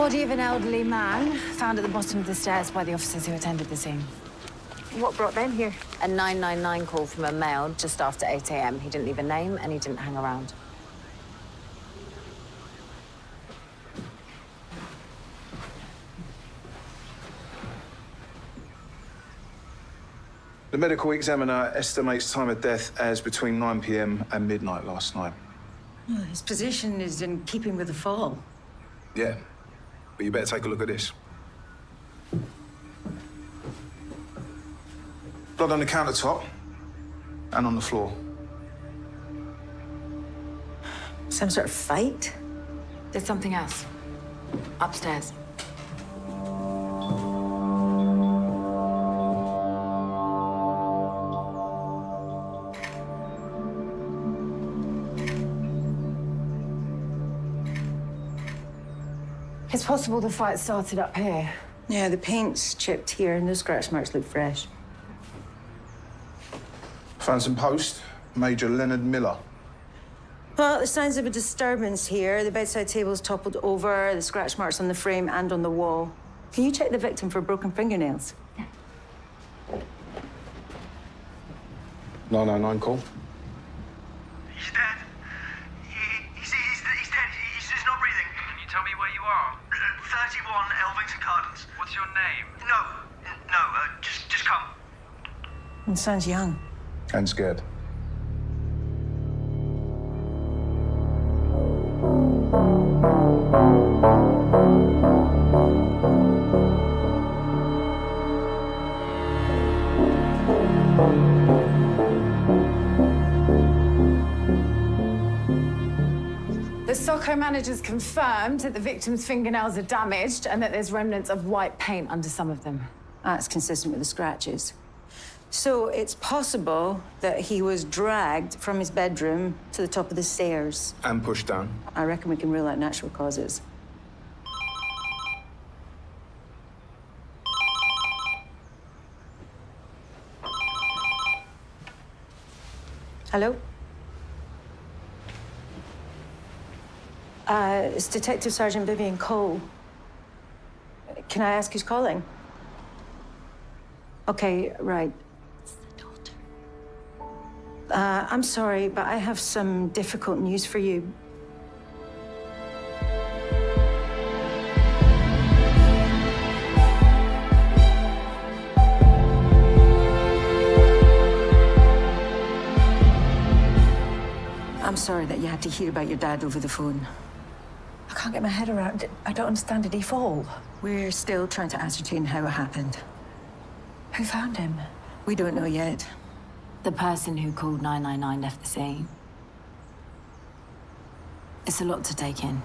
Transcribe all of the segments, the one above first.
Body of an elderly man found at the bottom of the stairs by the officers who attended the scene. What brought them here? A 999 call from a male just after 8 a.m. He didn't leave a name and he didn't hang around. The medical examiner estimates time of death as between 9 p.m. and midnight last night. Well, his position is in keeping with the fall. Yeah, but you better take a look at this. Blood on the countertop and on the floor. Some sort of fight? There's something else. Upstairs. It's possible the fight started up here. Yeah, the paint's chipped here and those scratch marks look fresh. Found some post. Major Leonard Miller. Well, there's signs of a disturbance here. The bedside table's toppled over, the scratch marks on the frame and on the wall. Can you check the victim for broken fingernails? 999 call. He's dead. He's dead. He's just not breathing. Can you tell me where you are? 31 Elvington Gardens. What's your name? No, just come. It sounds young. And scared. The Socco managers confirmed that the victim's fingernails are damaged and that there's remnants of white paint under some of them. That's consistent with the scratches. So it's possible that he was dragged from his bedroom to the top of the stairs. And pushed down. I reckon we can rule out natural causes. Hello? It's Detective Sergeant Vivian Cole. Can I ask who's calling? Okay, right. I'm sorry, but I have some difficult news for you. I'm sorry that you had to hear about your dad over the phone. I can't get my head around it. I don't understand. Did he fall? We're still trying to ascertain how it happened. Who found him? We don't know yet. The person who called 999 left the scene. It's a lot to take in.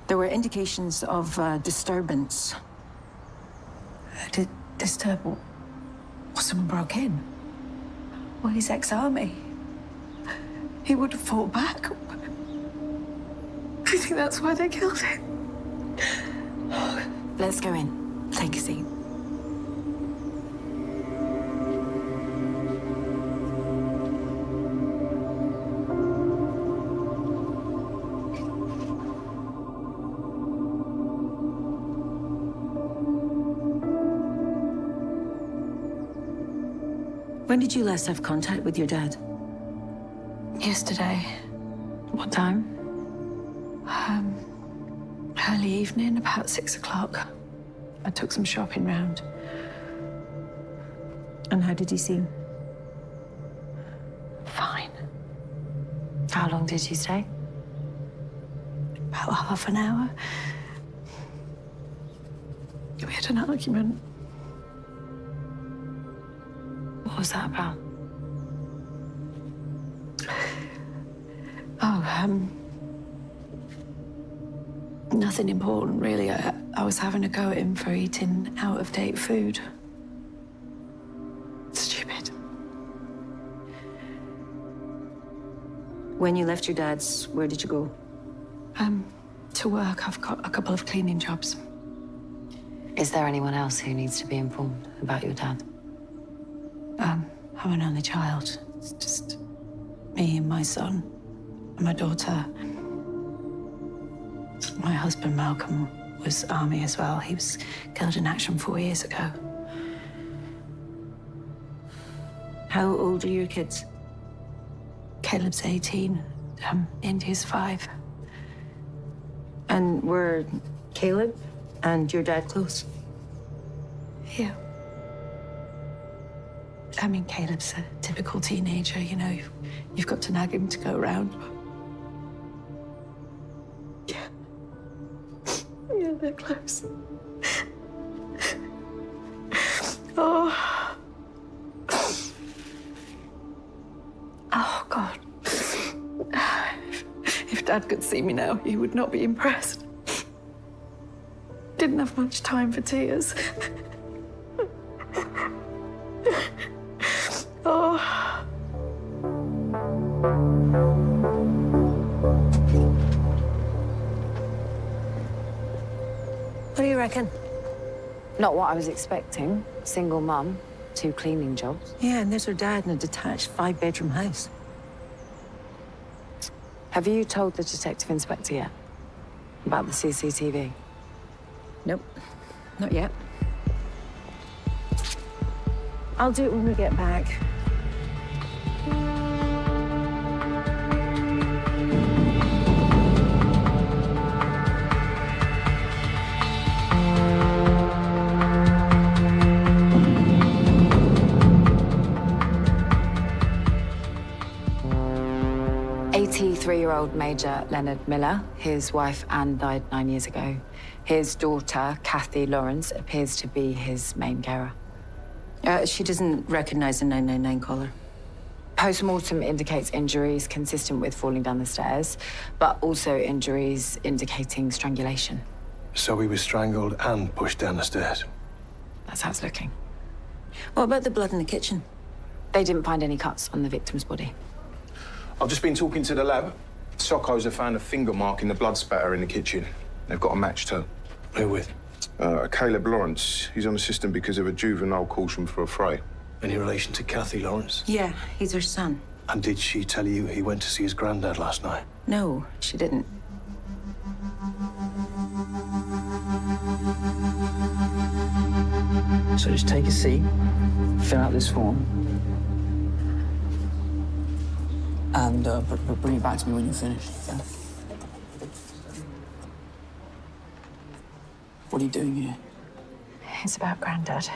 There were indications of disturbance. Disturb? Well, someone broke in. Well, he's ex-army. He would have fought back. Do you think that's why they killed him? Let's go in. Take a seat. When did you last have contact with your dad? Yesterday. What time? Early evening, about 6 o'clock. I took some shopping round. And how did he seem? Fine. How long did you stay? About half an hour. We had an argument. What was that about? Oh, nothing important, really. I was having a go at him for eating out-of-date food. Stupid. When you left your dad's, where did you go? To work. I've got a couple of cleaning jobs. Is there anyone else who needs to be informed about your dad? I'm an only child. It's just me and my son and my daughter. My husband, Malcolm, was Army as well. He was killed in action 4 years ago. How old are your kids? Caleb's 18, Indy's 5. And were Caleb and your dad close? Yeah. I mean, Caleb's a typical teenager, you know. You've got to nag him to go around. Yeah. Yeah, they're close. Oh. Oh, God. If Dad could see me now, he would not be impressed. Didn't have much time for tears. Oh. What do you reckon? Not what I was expecting. Single mum, 2 cleaning jobs. Yeah, and there's her dad in a detached 5-bedroom house. Have you told the detective inspector yet about the CCTV? Nope, not yet. I'll do it when we get back. Three-year-old Major Leonard Miller. His wife Anne died 9 years ago. His daughter, Kathy Lawrence, appears to be his main carer. She doesn't recognize the 999 caller. Post-mortem indicates injuries consistent with falling down the stairs, but also injuries indicating strangulation. So he was strangled and pushed down the stairs. That's how it's looking. What about the blood in the kitchen? They didn't find any cuts on the victim's body. I've just been talking to the lab. Soccos have found a finger mark in the blood spatter in the kitchen. They've got a match too. Who with? Caleb Lawrence. He's on the system because of a juvenile caution for a fray. Any relation to Kathy Lawrence? Yeah, he's her son. And did she tell you he went to see his granddad last night? No, she didn't. So just take a seat, fill out this form, and bring it back to me when you're finished, yeah? What are you doing here? It's about Grandad.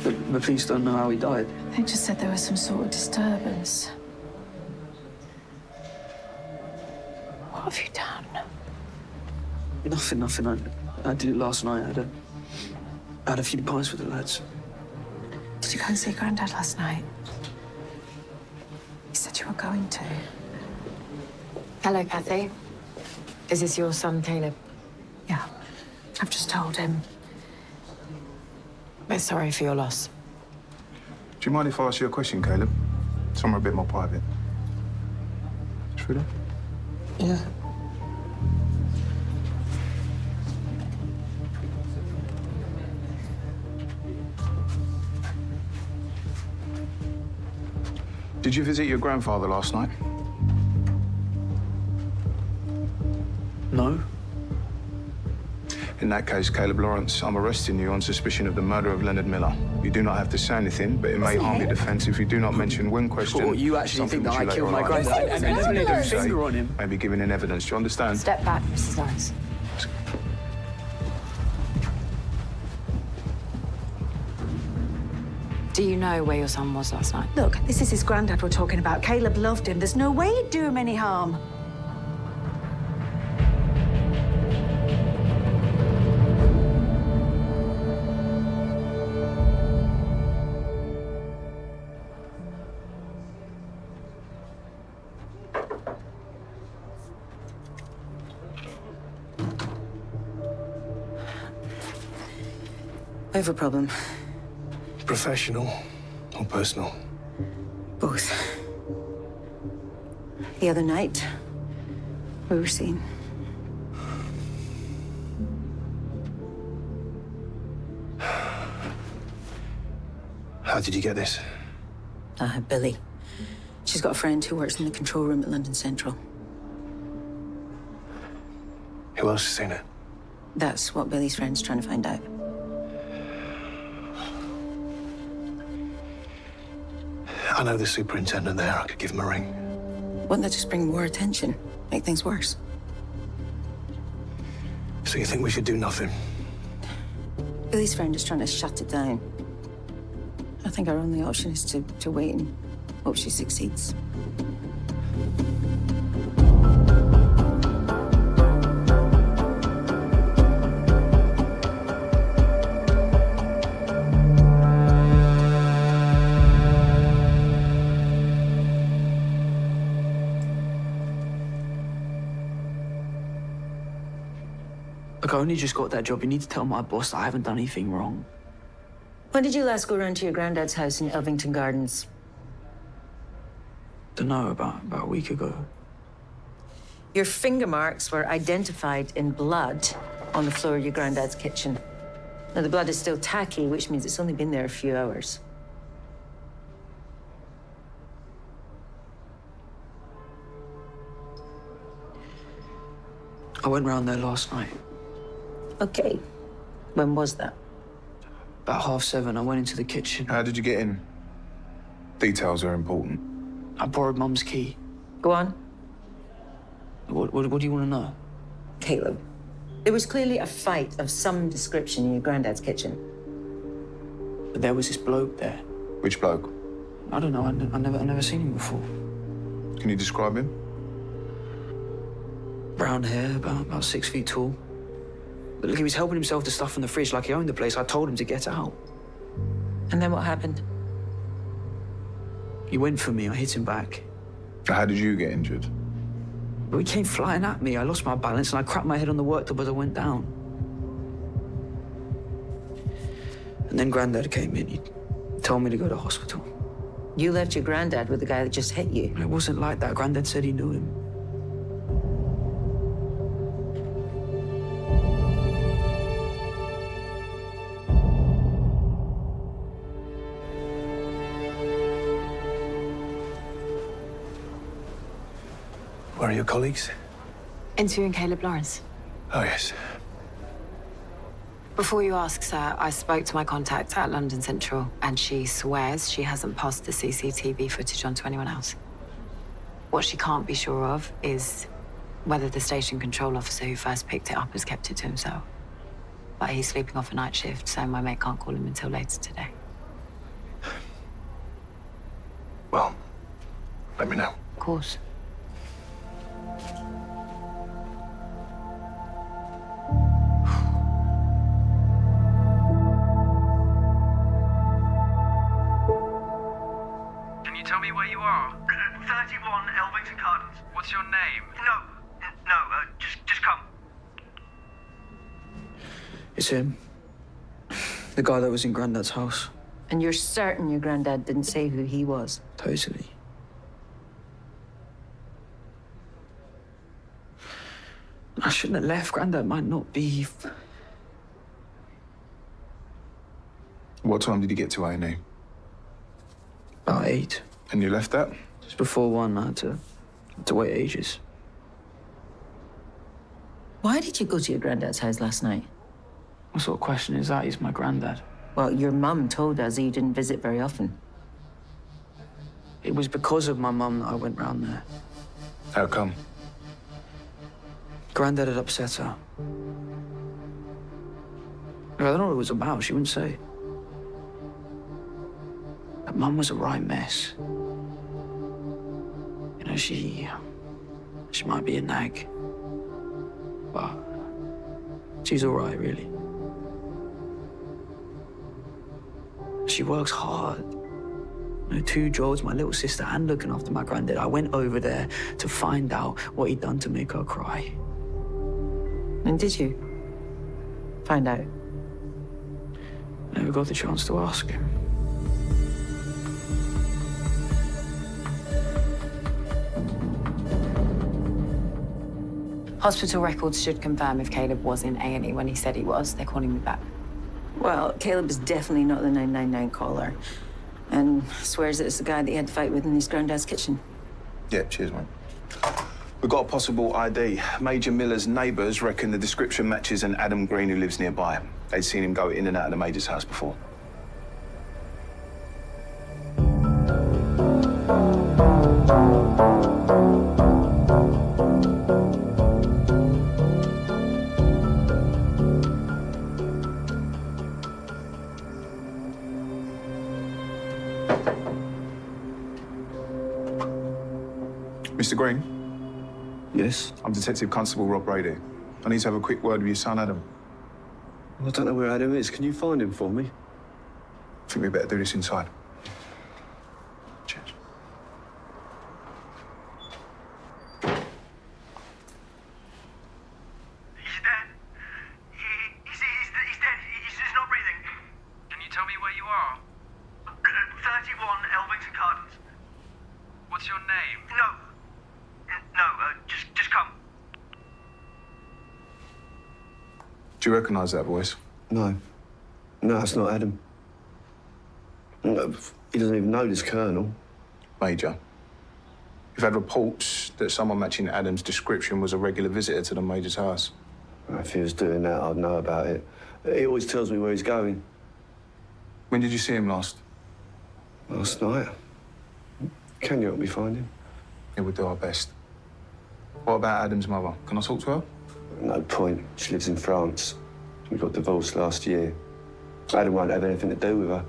The police don't know how he died. They just said there was some sort of disturbance. What have you done? Nothing. I did it last night. I had a few pints with the lads. Did you go and see Grandad last night? You said you were going to. Hello, Kathy. Is this your son, Caleb? Yeah, I've just told him. We're sorry for your loss. Do you mind if I ask you a question, Caleb? Somewhere a bit more private. Through there? Yeah. Did you visit your grandfather last night? No? In that case, Caleb Lawrence, I'm arresting you on suspicion of the murder of Leonard Miller. You do not have to say anything, but it may harm your defence if you do not mention when questioned. Well, you actually something think that which I you killed later my on granddad and then laid a say finger on him? may be given in evidence. Do you understand? Step back, Mrs. Lawrence. Do you know where your son was last night? Look, this is his Grandad we're talking about. Caleb loved him. There's no way he'd do him any harm. I have a problem. Professional or personal? Both. The other night, we were seen. How did you get this? Billy. She's got a friend who works in the control room at London Central. Who else has seen it? That's what Billy's friend's trying to find out. I know the superintendent there. I could give him a ring. Wouldn't that just bring more attention? Make things worse? So you think we should do nothing? Billy's friend is trying to shut it down. I think our only option is to wait and hope she succeeds. Look, I only just got that job. You need to tell my boss that I haven't done anything wrong. When did you last go round to your granddad's house in Elvington Gardens? Don't know, about a week ago. Your finger marks were identified in blood on the floor of your granddad's kitchen. Now, the blood is still tacky, which means it's only been there a few hours. I went round there last night. Okay. When was that? About 7:30, I went into the kitchen. How did you get in? Details are important. I borrowed Mum's key. Go on. What do you want to know? Caleb, there was clearly a fight of some description in your granddad's kitchen. But there was this bloke there. Which bloke? I don't know, I never seen him before. Can you describe him? Brown hair, about 6 feet tall. But look, he was helping himself to stuff from the fridge like he owned the place. I told him to get out. And then what happened? He went for me, I hit him back. How did you get injured? But he came flying at me. I lost my balance and I cracked my head on the worktop as I went down. And then Grandad came in. He told me to go to hospital. You left your granddad with the guy that just hit you. It wasn't like that. Grandad said he knew him. Where are your colleagues? Interviewing Caleb Lawrence. Oh, yes. Before you ask, sir, I spoke to my contact at London Central, and she swears she hasn't passed the CCTV footage on to anyone else. What she can't be sure of is whether the station control officer who first picked it up has kept it to himself. But he's sleeping off a night shift, so my mate can't call him until later today. Well, let me know. Of course. Can you tell me where you are? 31 Elvington Gardens. What's your name? No, just come. It's him. The guy that was in Grandad's house. And you're certain your granddad didn't say who he was? Totally. I shouldn't have left. Grandad might not be... What time did you get to A&E? About 8. And you left that? Just before 1, I had to wait ages. Why did you go to your granddad's house last night? What sort of question is that? He's my granddad. Well, your mum told us that you didn't visit very often. It was because of my mum that I went round there. How come? Grandad had upset her. I don't know what it was about. She wouldn't say. But Mum was a right mess. You know, she might be a nag, but she's all right, really. She works hard. You know, 2 jobs, my little sister, and looking after my granddad. I went over there to find out what he'd done to make her cry. And did you find out? Never got the chance to ask him. Hospital records should confirm if Caleb was in A&E when he said he was. They're calling me back. Well, Caleb is definitely not the 999 caller. And swears that it's the guy that he had to fight with in his granddad's kitchen. Yeah, cheers, mate. We've got a possible ID. Major Miller's neighbours reckon the description matches an Adam Green who lives nearby. They'd seen him go in and out of the Major's house before. Mr. Green? Yes? I'm Detective Constable Rob Brady. I need to have a quick word with your son, Adam. I don't know where Adam is. Can you find him for me? I think we better do this inside. Cheers. He's dead. He's dead. He's not breathing. Can you tell me where you are? 31 Elvington Gardens. What's your name? No, just come. Do you recognise that voice? No. No, it's not Adam. No, he doesn't even know this colonel. Major. We've had reports that someone matching Adam's description was a regular visitor to the Major's house. If he was doing that, I'd know about it. He always tells me where he's going. When did you see him last? Last night. Can you help me find him? Yeah, we'll do our best. What about Adam's mother? Can I talk to her? No point. She lives in France. We got divorced last year. Adam won't have anything to do with her.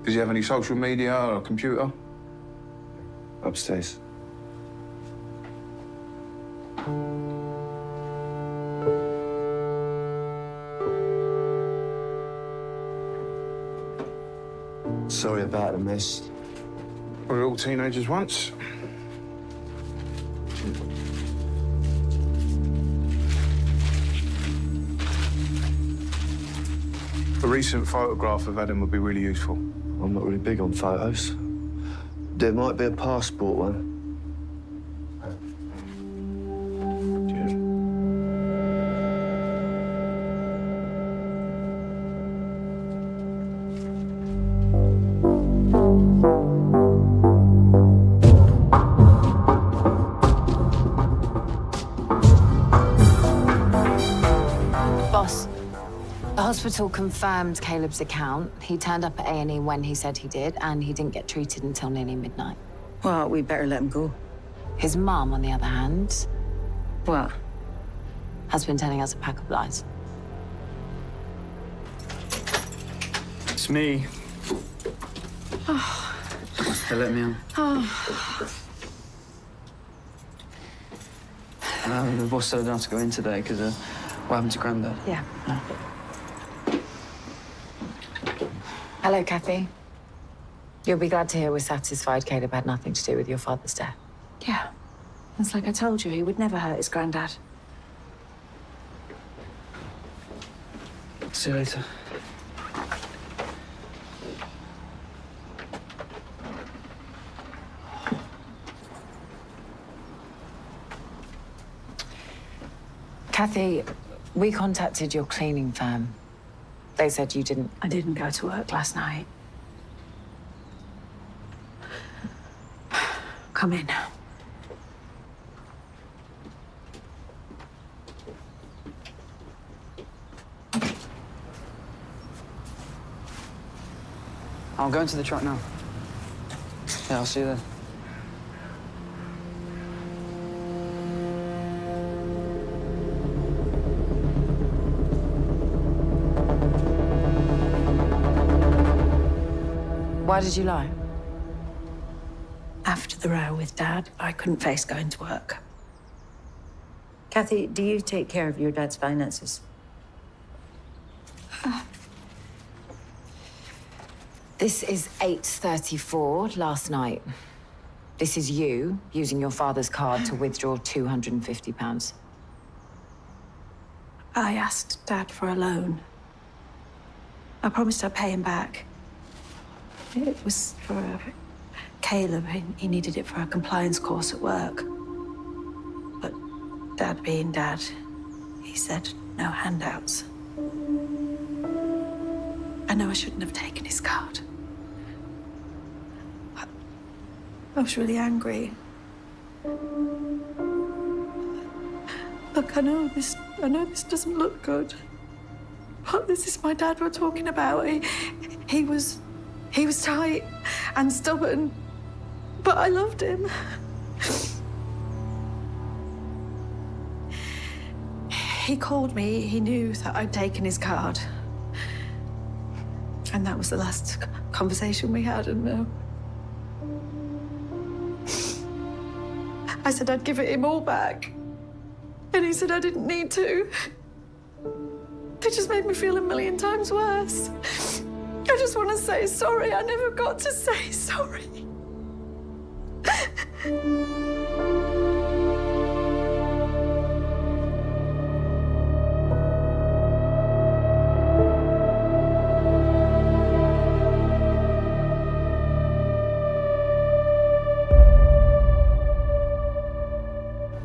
Does he have any social media or a computer? Upstairs. Sorry about the mess. We were all teenagers once. A recent photograph of Adam would be really useful. I'm not really big on photos. There might be a passport one. Cheers. Boss, the hospital confirmed Caleb's account. He turned up at A&E when he said he did, and he didn't get treated until nearly midnight. Well, we better let him go. His mum, on the other hand, What? has been telling us a pack of lies. It's me. They let me on. The boss said I don't have to go in today because what happened to Grandad? Yeah. Hello, Kathy. You'll be glad to hear we're satisfied Caleb had nothing to do with your father's death. Yeah. It's like I told you, he would never hurt his granddad. See you later. Kathy, we contacted your cleaning firm. They said you didn't. I didn't go to work last night. Come in. I'm going to the truck now. Yeah, I'll see you then. Why did you lie? After the row with Dad, I couldn't face going to work. Kathy, do you take care of your dad's finances? This is 8:34 last night. This is you using your father's card to withdraw £250. I asked Dad for a loan. I promised I'd pay him back. It was for Caleb. He needed it for a compliance course at work. But Dad being Dad, he said no handouts. I know I shouldn't have taken his card. I was really angry. Look, I know this doesn't look good. But this is my dad we're talking about. He was tight and stubborn, but I loved him. He called me. He knew that I'd taken his card. And that was the last conversation we had, and I said I'd give it him all back. And he said I didn't need to. It just made me feel a million times worse. I just want to say sorry. I never got to say sorry.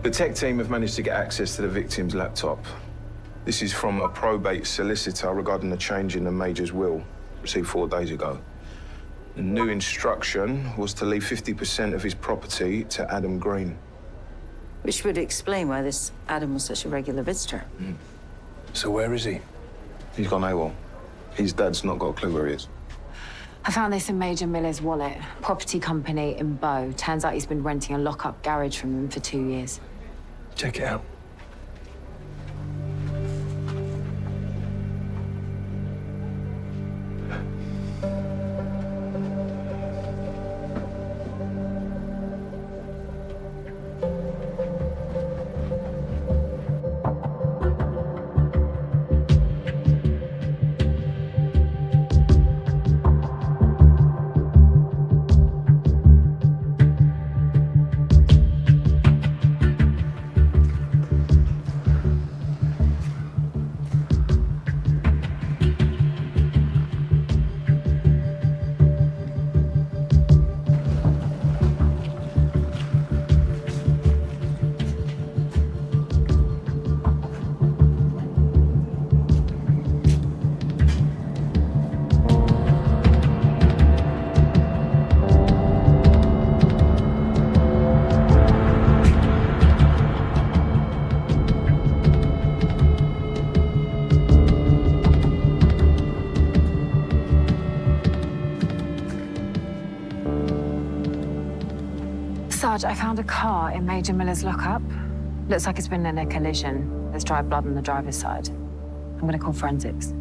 The tech team have managed to get access to the victim's laptop. This is from a probate solicitor regarding the change in the Major's will, received 4 days ago. The new instruction was to leave 50% of his property to Adam Green. Which would explain why this Adam was such a regular visitor. So where is he? He's gone AWOL. His dad's not got a clue where he is. I found this in Major Miller's wallet. Property company in Bow. Turns out he's been renting a lock-up garage from them for 2 years. Check it out. Sarge, I found a car in Major Miller's lockup. Looks like it's been in a collision. There's dry blood on the driver's side. I'm gonna call forensics.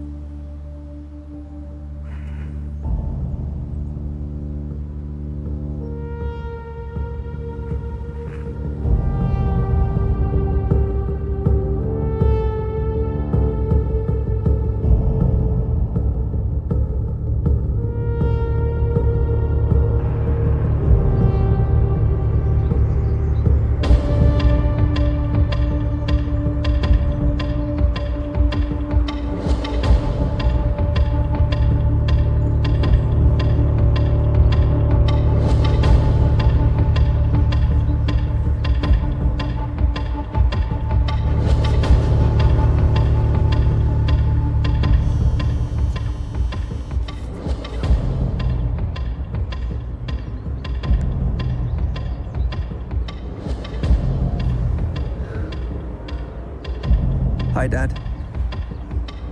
Hi, Dad.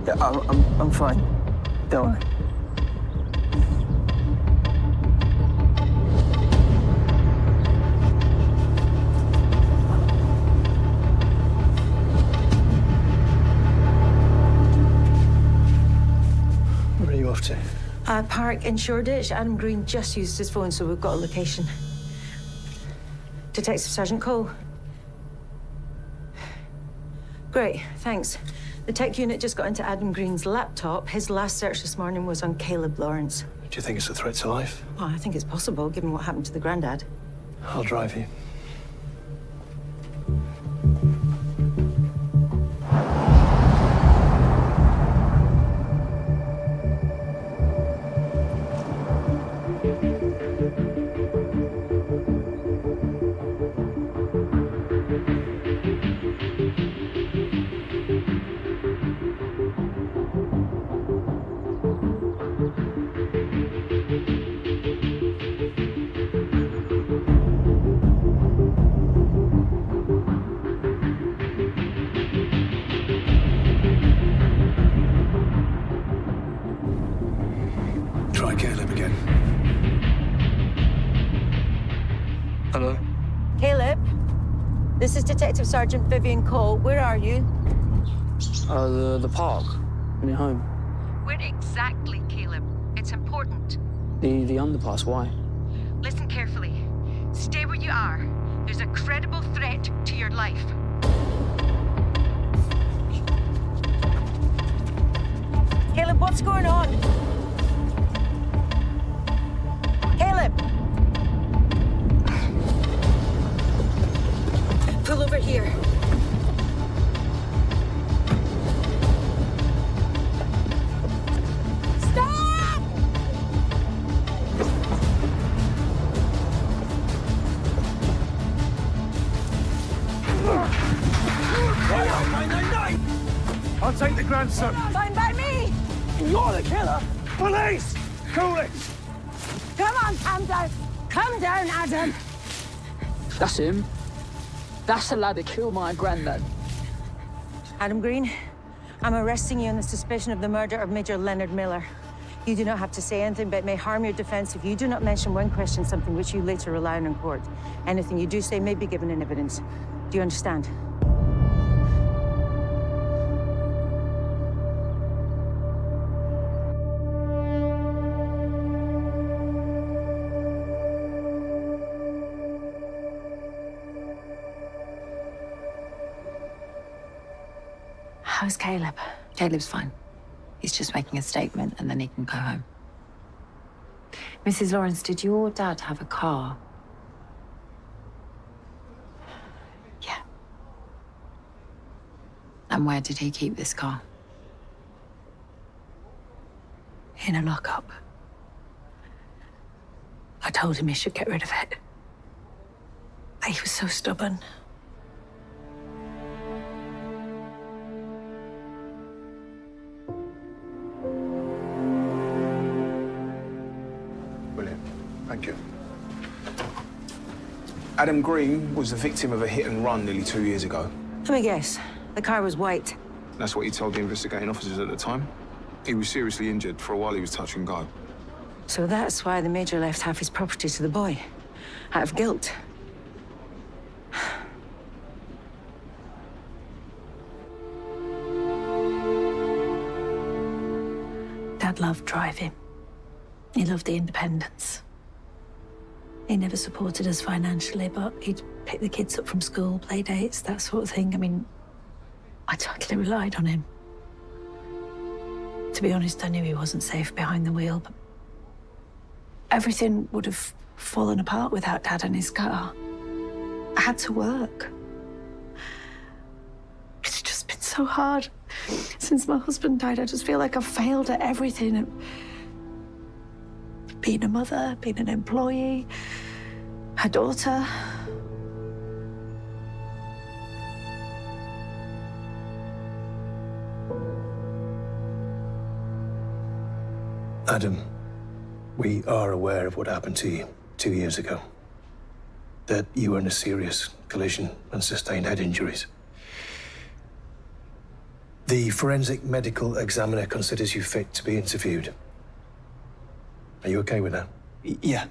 Yeah, I'm fine. Don't worry. Where are you off to? Park in Shoreditch. Adam Green just used his phone, so we've got a location. Detective Sergeant Cole. Great, thanks. The tech unit just got into Adam Green's laptop. His last search this morning was on Caleb Lawrence. Do you think it's a threat to life? Well, I think it's possible, given what happened to the granddad. I'll drive you. Caleb, this is Detective Sergeant Vivian Cole. Where are you? The park. Near home. Where exactly, Caleb? It's important. The underpass, why? Listen carefully. Stay where you are. There's a credible threat to your life. Caleb, what's going on? Caleb! Pull over here. Stop! I'll take the grandson. Fine by me! You're the killer. Police! Cool it. Come on, calm down. Calm down, Adam. That's him. That's the lad that killed my granddad. Adam Green, I'm arresting you on the suspicion of the murder of Major Leonard Miller. You do not have to say anything, but it may harm your defense if you do not mention when questioned something which you later rely on in court. Anything you do say may be given in evidence. Do you understand? How's Caleb? Caleb's fine. He's just making a statement and then he can go home. Mrs. Lawrence, did your dad have a car? Yeah. And where did he keep this car? In a lockup. I told him he should get rid of it. But he was so stubborn. Brilliant. Thank you. Adam Green was the victim of a hit and run nearly 2 years ago. Let me guess. The car was white. That's what he told the investigating officers at the time. He was seriously injured. For a while, he was touch and go. So that's why the Major left half his property to the boy. Out of guilt. Dad loved driving. He loved the independence. He never supported us financially, but he'd pick the kids up from school, play dates, that sort of thing. I mean, I totally relied on him. To be honest, I knew he wasn't safe behind the wheel, but everything would have fallen apart without Dad and his car. I had to work. It's just been so hard. Since my husband died, I just feel like I've failed at everything. Being a mother, being an employee, a daughter. Adam, we are aware of what happened to you 2 years ago. That you were in a serious collision and sustained head injuries. The forensic medical examiner considers you fit to be interviewed. Are you okay with that? Yeah.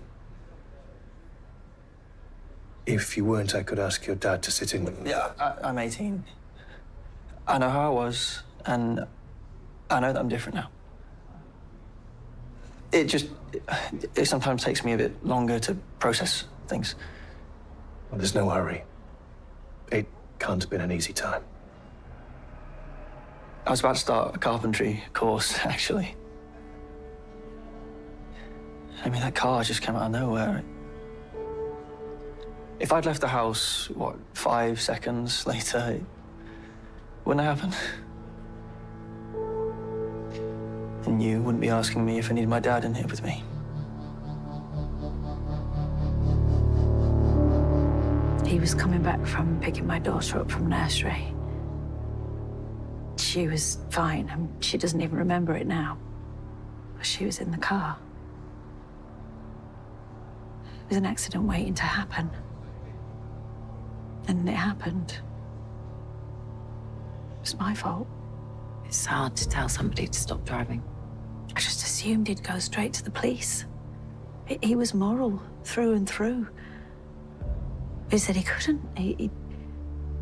If you weren't, I could ask your dad to sit in. Yeah, I'm 18. I know how I was, and I know that I'm different now. It sometimes takes me a bit longer to process things. Well, there's no hurry. It can't have been an easy time. I was about to start a carpentry course, actually. I mean, that car just came out of nowhere. If I'd left the house, 5 seconds later, it wouldn't have happened. And you wouldn't be asking me if I needed my dad in here with me. He was coming back from picking my daughter up from nursery. She was fine, and she doesn't even remember it now. But she was in the car. It was an accident waiting to happen. And it happened. It was my fault. It's hard to tell somebody to stop driving. I just assumed he'd go straight to the police. He was moral through and through. He said he couldn't. He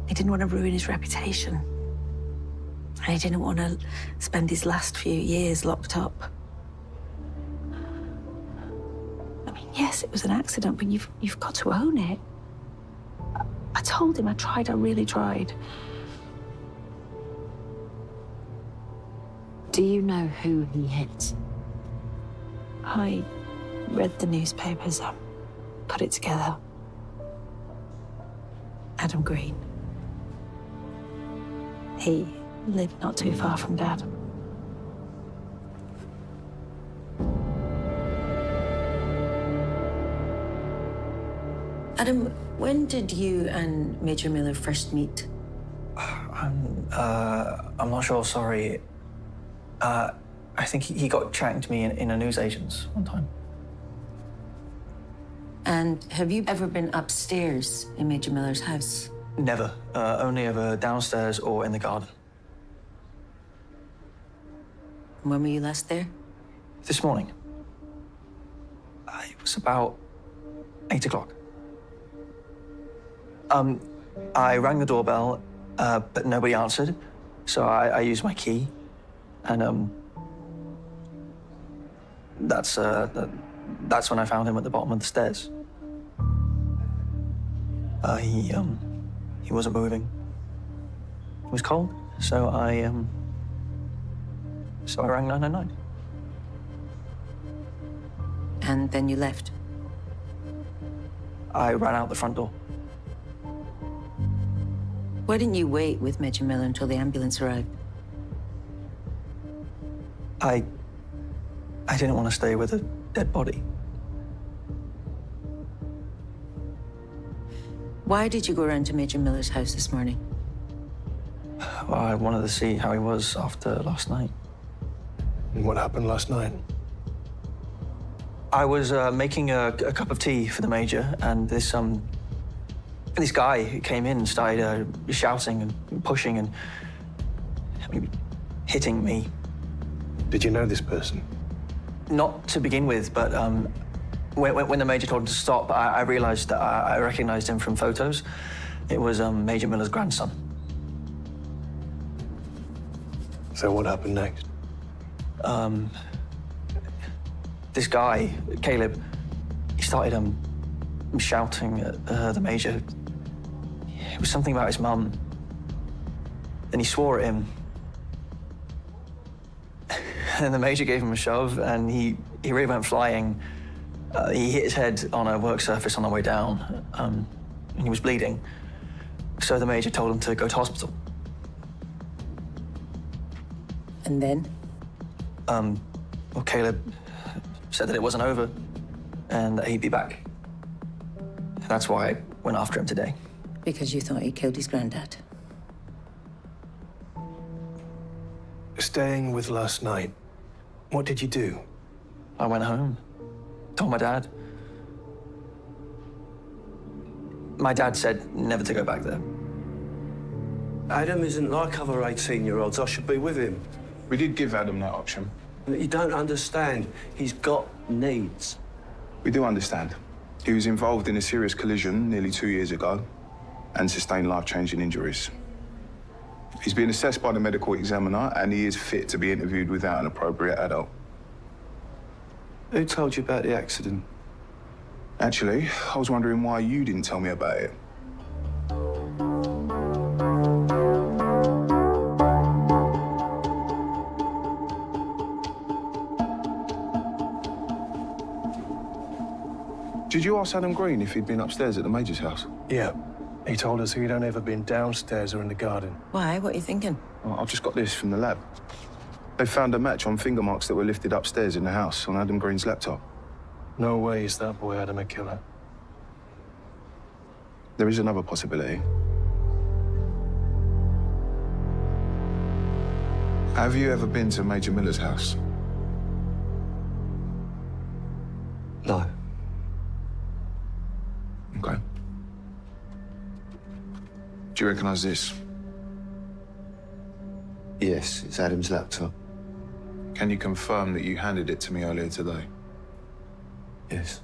didn't want to ruin his reputation. And he didn't want to spend his last few years locked up. I mean, yes, it was an accident, but you've got to own it. I told him I really tried. Do you know who he hit? I read the newspapers, put it together. Adam Green. He lived not too far from Dad. Adam, when did you and Major Miller first meet? I'm not sure, sorry. I think he got chatting to me in a newsagent's one time. And have you ever been upstairs in Major Miller's house? Never. Only ever downstairs or in the garden. When were you last there? This morning. It was about 8 o'clock. I rang the doorbell, but nobody answered, so I used my key, and that's when I found him at the bottom of the stairs. He wasn't moving. It was cold, so I rang 999. And then you left? I ran out the front door. Why didn't you wait with Major Miller until the ambulance arrived? I didn't want to stay with a dead body. Why did you go around to Major Miller's house this morning? Well, I wanted to see how he was after last night. And what happened last night? I was making a cup of tea for the Major, and this guy who came in and started shouting and pushing and hitting me. Did you know this person? Not to begin with, but when the Major told him to stop, I realized that I recognized him from photos. It was Major Miller's grandson. So what happened next? This guy, Caleb, he started shouting at the Major. It was something about his mum. Then he swore at him. And the Major gave him a shove, and he really went flying. He hit his head on a work surface on the way down, and he was bleeding. So the Major told him to go to hospital. And then? Well, Caleb said that it wasn't over, and that he'd be back. That's why I went after him today. Because you thought he killed his granddad? Staying with last night, what did you do? I went home, told my dad. My dad said never to go back there. Adam isn't like other 18-year-olds. I should be with him. We did give Adam that option. You don't understand. He's got needs. We do understand. He was involved in a serious collision nearly 2 years ago and sustained life-changing injuries. He's been assessed by the medical examiner and he is fit to be interviewed without an appropriate adult. Who told you about the accident? Actually, I was wondering why you didn't tell me about it. Did you ask Adam Green if he'd been upstairs at the Major's house? Yeah. He told us he'd only ever been downstairs or in the garden. Why? What are you thinking? Well, I've just got this from the lab. They found a match on finger marks that were lifted upstairs in the house on Adam Green's laptop. No way is that boy Adam a killer. There is another possibility. Have you ever been to Major Miller's house? No. Okay. Do you recognise this? Yes, it's Adam's laptop. Can you confirm that you handed it to me earlier today? Yes.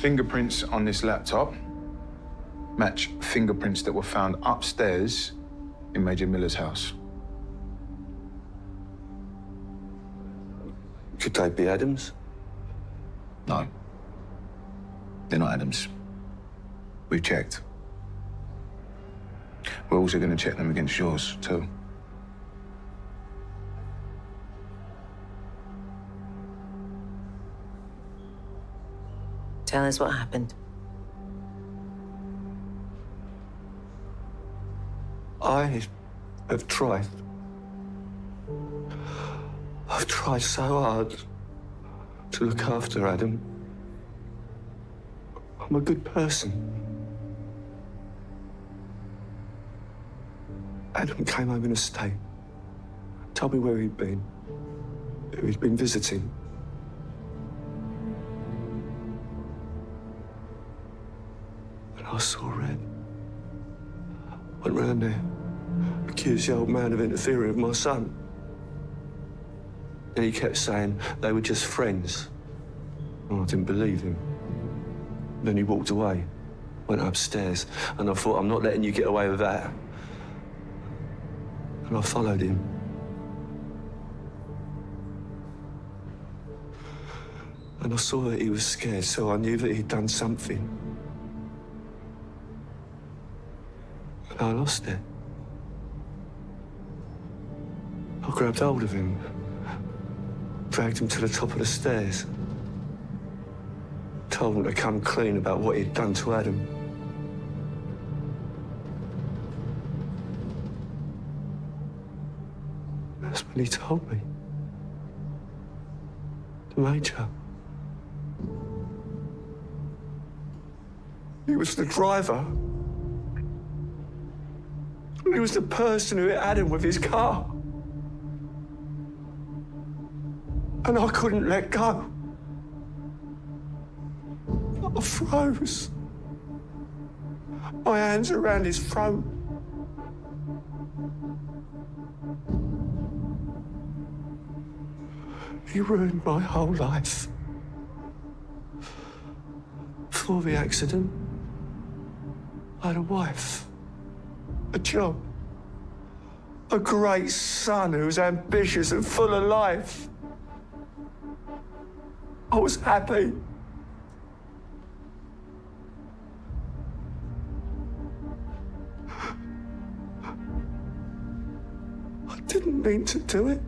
Fingerprints on this laptop match fingerprints that were found upstairs in Major Miller's house. Could they be Adam's? No. They're not Adam's. We've checked. We're also going to check them against yours, too. Tell us what happened. I have tried. I've tried so hard to look after Adam. I'm a good person. Adam came home in a state, told me where he'd been, who he'd been visiting. And I saw Red. Went round there, accused the old man of interfering with my son. And he kept saying they were just friends. And I didn't believe him. Then he walked away, went upstairs, and I thought, I'm not letting you get away with that. And I followed him. And I saw that he was scared, so I knew that he'd done something. And I lost it. I grabbed hold of him, dragged him to the top of the stairs, told him to come clean about what he'd done to Adam. That's when he told me. The Major. He was the driver. He was the person who hit Adam with his car. And I couldn't let go. I froze. My hands around his throat. He ruined my whole life. Before the accident, I had a wife, a job, a great son who was ambitious and full of life. I was happy. I didn't mean to do it.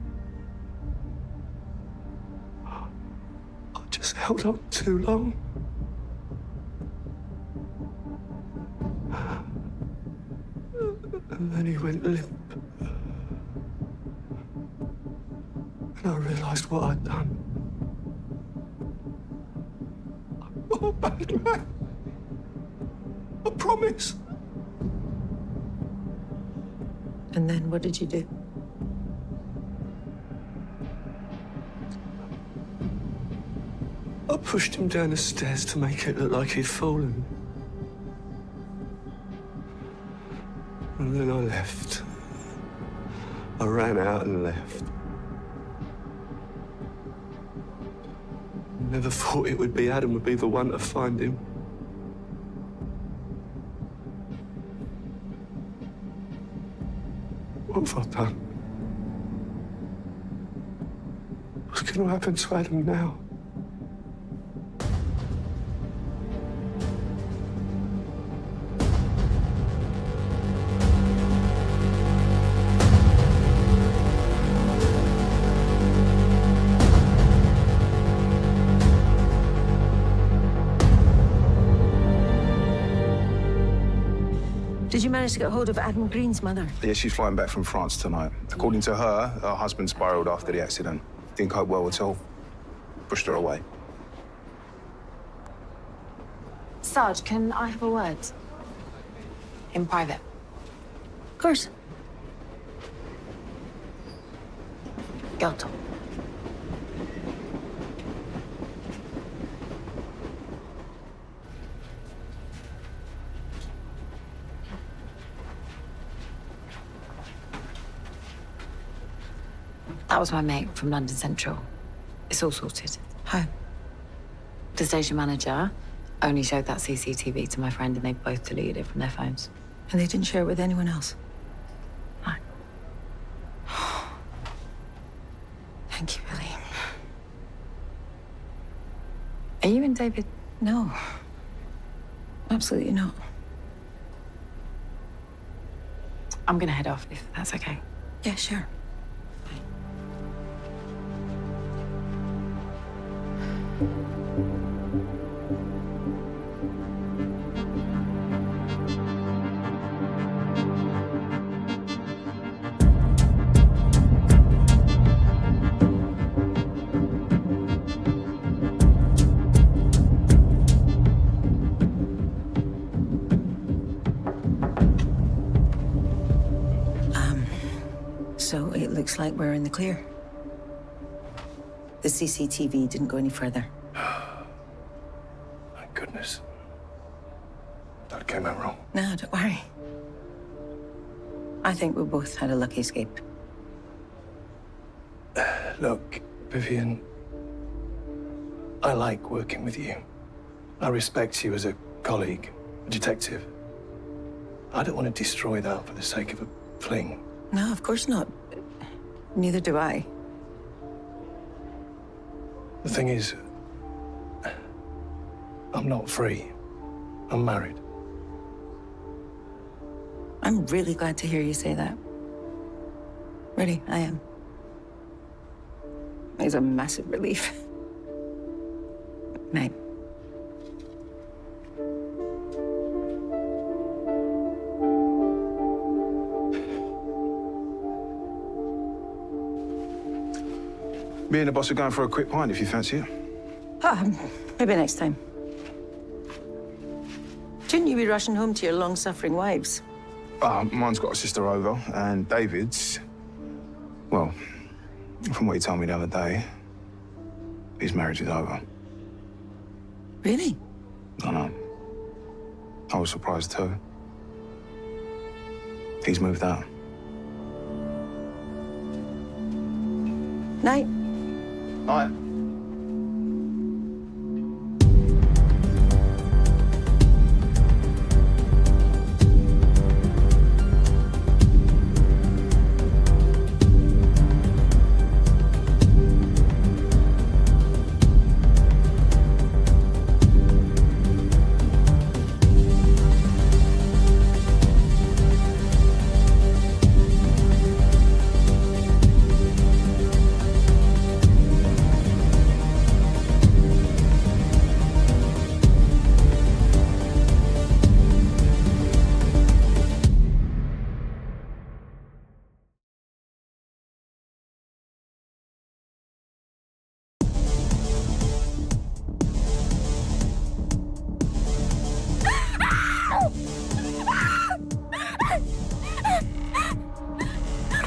I just held on too long. And then he went limp. And I realised what I'd done. I'm a bad man. I promise. And then what did you do? I pushed him down the stairs to make it look like he'd fallen. And then I left. I ran out and left. Never thought it would be Adam would be the one to find him. What have I done? What's going to happen to Adam now? Did you manage to get hold of Adam Green's mother? Yeah, she's flying back from France tonight. According to her husband spiraled after the accident. Didn't cope well at all. Pushed her away. Sarge, can I have a word? In private. Of course. Gato. That was my mate from London Central. It's all sorted. How? The station manager only showed that CCTV to my friend and they both deleted it from their phones. And they didn't share it with anyone else? No. Thank you, Billy. Are you and David? No. Absolutely not. I'm gonna head off, if that's okay. Yeah, sure. So it looks like we're in the clear. The CCTV didn't go any further. Thank goodness. That came out wrong. No, don't worry. I think we both had a lucky escape. Look, Vivian, I like working with you. I respect you as a colleague, a detective. I don't want to destroy that for the sake of a fling. No, of course not. Neither do I. The thing is, I'm not free. I'm married. I'm really glad to hear you say that. Really, I am. It's a massive relief. Night. Me and the boss are going for a quick pint if you fancy it. Maybe next time. Shouldn't you be rushing home to your long-suffering wives? Mine's got a sister over, and David's, well, from what he told me the other day, his marriage is over. Really? I know. I was surprised too. He's moved out. Night. Night.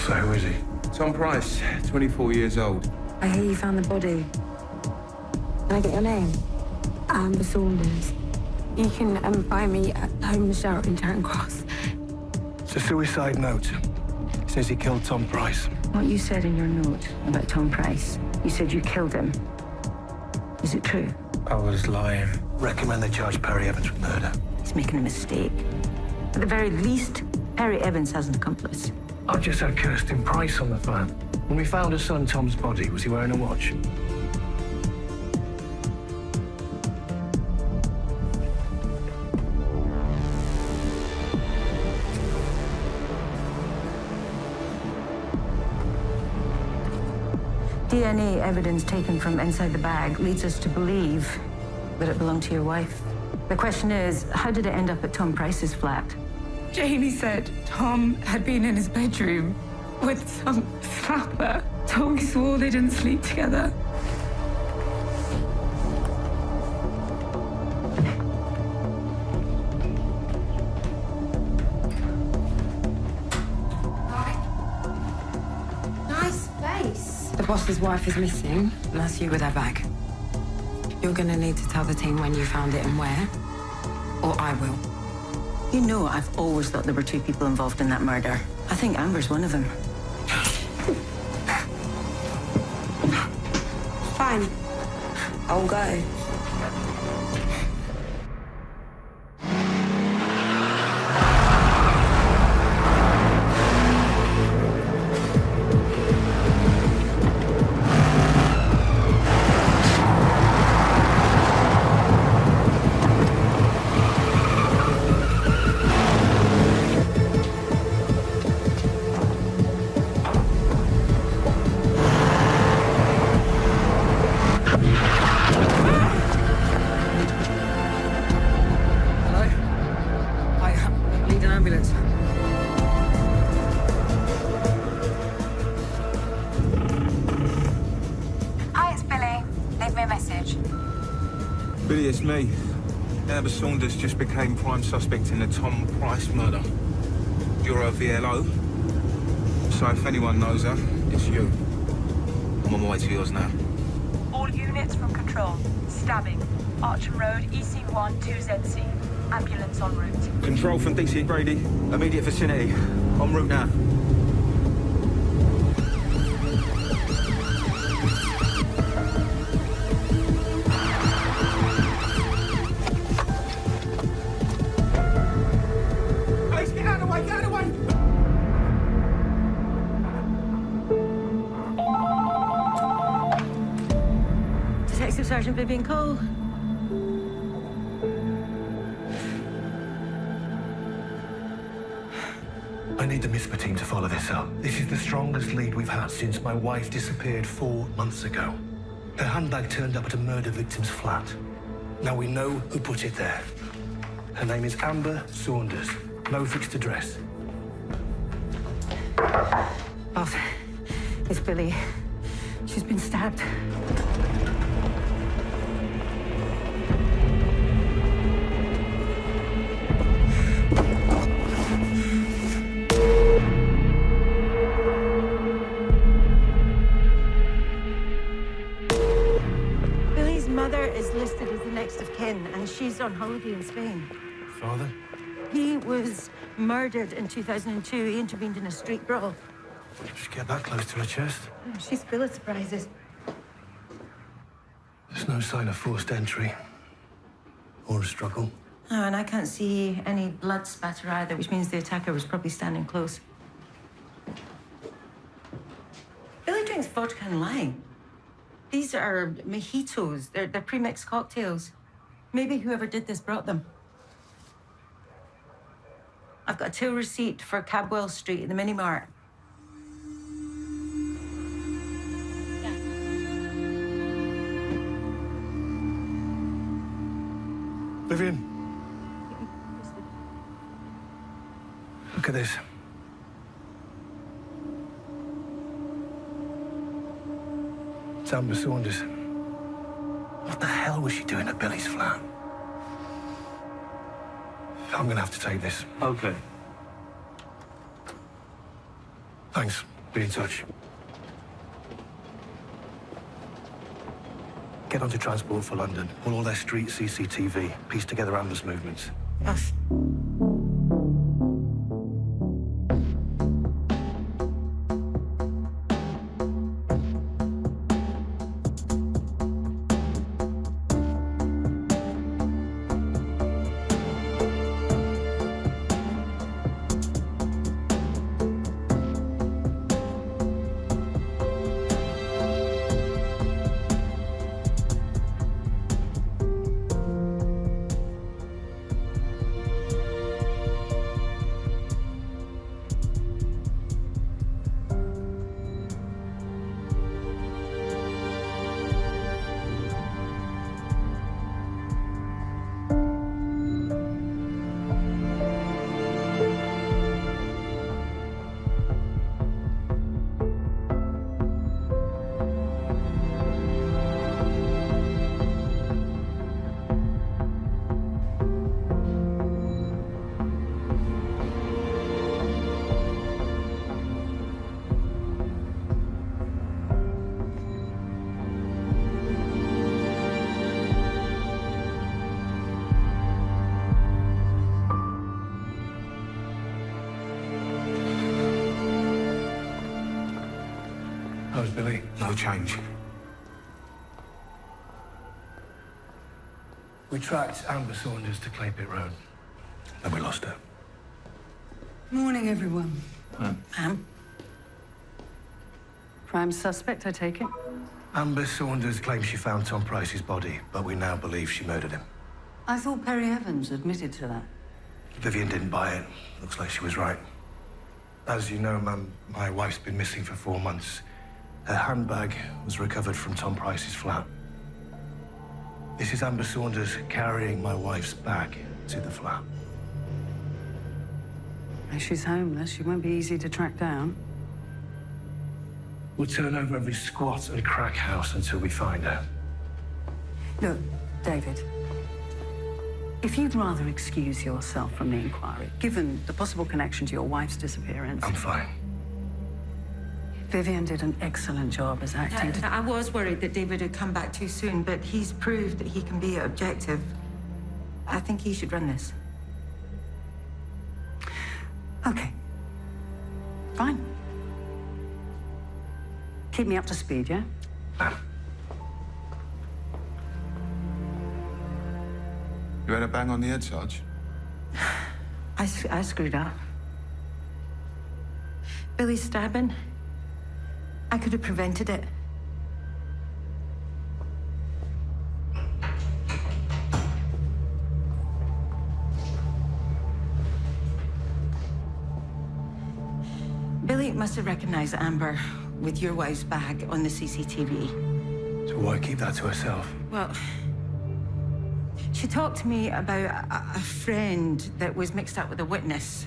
So who is he? Tom Price, 24 years old. I hear you found the body. Can I get your name? Amber Saunders. You can find me at home Michelle in Charing Cross. It's a suicide note. It says he killed Tom Price. What you said in your note about Tom Price, you said you killed him. Is it true? I was lying. Recommend they charge Perry Evans with murder. He's making a mistake. At the very least, Perry Evans has an accomplice. I've just had Kirsten Price on the phone. When we found her son Tom's body, was he wearing a watch? DNA evidence taken from inside the bag leads us to believe that it belonged to your wife. The question is, how did it end up at Tom Price's flat? Jamie said Tom had been in his bedroom with some slapper. Tommy swore they didn't sleep together. Nice face. The boss's wife is missing, and that's you with her bag. You're gonna need to tell the team when you found it and where, or I will. You know, I've always thought there were two people involved in that murder. I think Amber's one of them. Fine. I'll go. It's me. Amber Saunders just became prime suspect in the Tom Price murder. You're her VLO. So if anyone knows her, it's you. I'm on my way to yours now. All units from control. Stabbing. Archer Road, EC1 2ZC. Ambulance en route. Control from DC Grady. Immediate vicinity. En route now. Please, get out of the way, get out of the way! Detective Sergeant Vivian Cole. I need the MISPA team to follow this up. This is the strongest lead we've had since my wife disappeared 4 months ago. Her handbag turned up at a murder victim's flat. Now we know who put it there. Her name is Amber Saunders. No fixed address. Boss, it's Billy. She's been stabbed. Billy's mother is listed as the next of kin, and she's on holiday in Spain. Father? He was murdered in 2002. He intervened in a street brawl. Did she get that close to her chest? She's full of surprises. There's no sign of forced entry. Or a struggle. Oh, and I can't see any blood spatter either, which means the attacker was probably standing close. Billy drinks vodka and lime. These are mojitos. They're pre-mixed cocktails. Maybe whoever did this brought them. I've got a till receipt for Cabwell Street in the mini mart. Vivian. Look at this. It's Amber Saunders. What the hell was she doing at Billy's flat? I'm gonna have to take this. Okay. Thanks. Be in touch. Get onto transport for London. Pull all their street CCTV. Piece together Amber's movements. Yes. How's Billy? No change. We tracked Amber Saunders to Claypit Road, and we lost her. Morning, everyone. Ma'am? Prime suspect, I take it? Amber Saunders claims she found Tom Price's body, but we now believe she murdered him. I thought Perry Evans admitted to that. Vivian didn't buy it. Looks like she was right. As you know, ma'am, my wife's been missing for 4 months. Her handbag was recovered from Tom Price's flat. This is Amber Saunders carrying my wife's bag to the flat. If she's homeless, she won't be easy to track down. We'll turn over every squat and crack house until we find her. Look, David, If you'd rather excuse yourself from the inquiry, given the possible connection to your wife's disappearance... I'm fine. Vivian did an excellent job as acting... I was worried that David had come back too soon, but he's proved that he can be objective. I think he should run this. Okay. Fine. Keep me up to speed, yeah? You had a bang on the head, Sarge? I screwed up. Billy's stabbing. I could have prevented it. Billy must have recognized Amber with your wife's bag on the CCTV. So why keep that to herself? Well, she talked to me about a friend that was mixed up with a witness.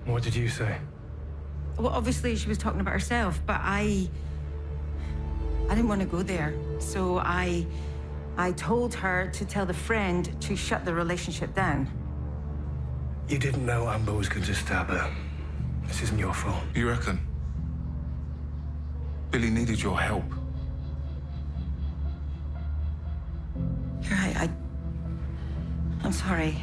What did you say? Well, obviously she was talking about herself, but I didn't want to go there. So I told her to tell the friend to shut the relationship down. You didn't know Amber was going to stab her. This isn't your fault. You reckon? Billy needed your help. You're right, I'm sorry.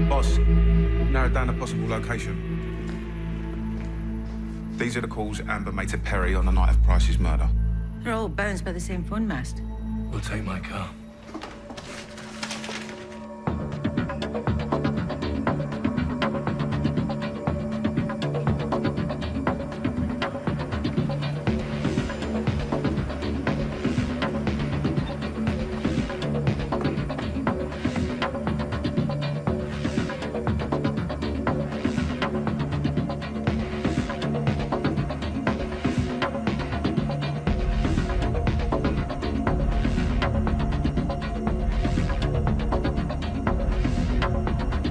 Boss, narrowed down a possible location. These are the calls Amber made to Perry on the night of Price's murder. They're all bounced by the same phone mast. We'll take my car.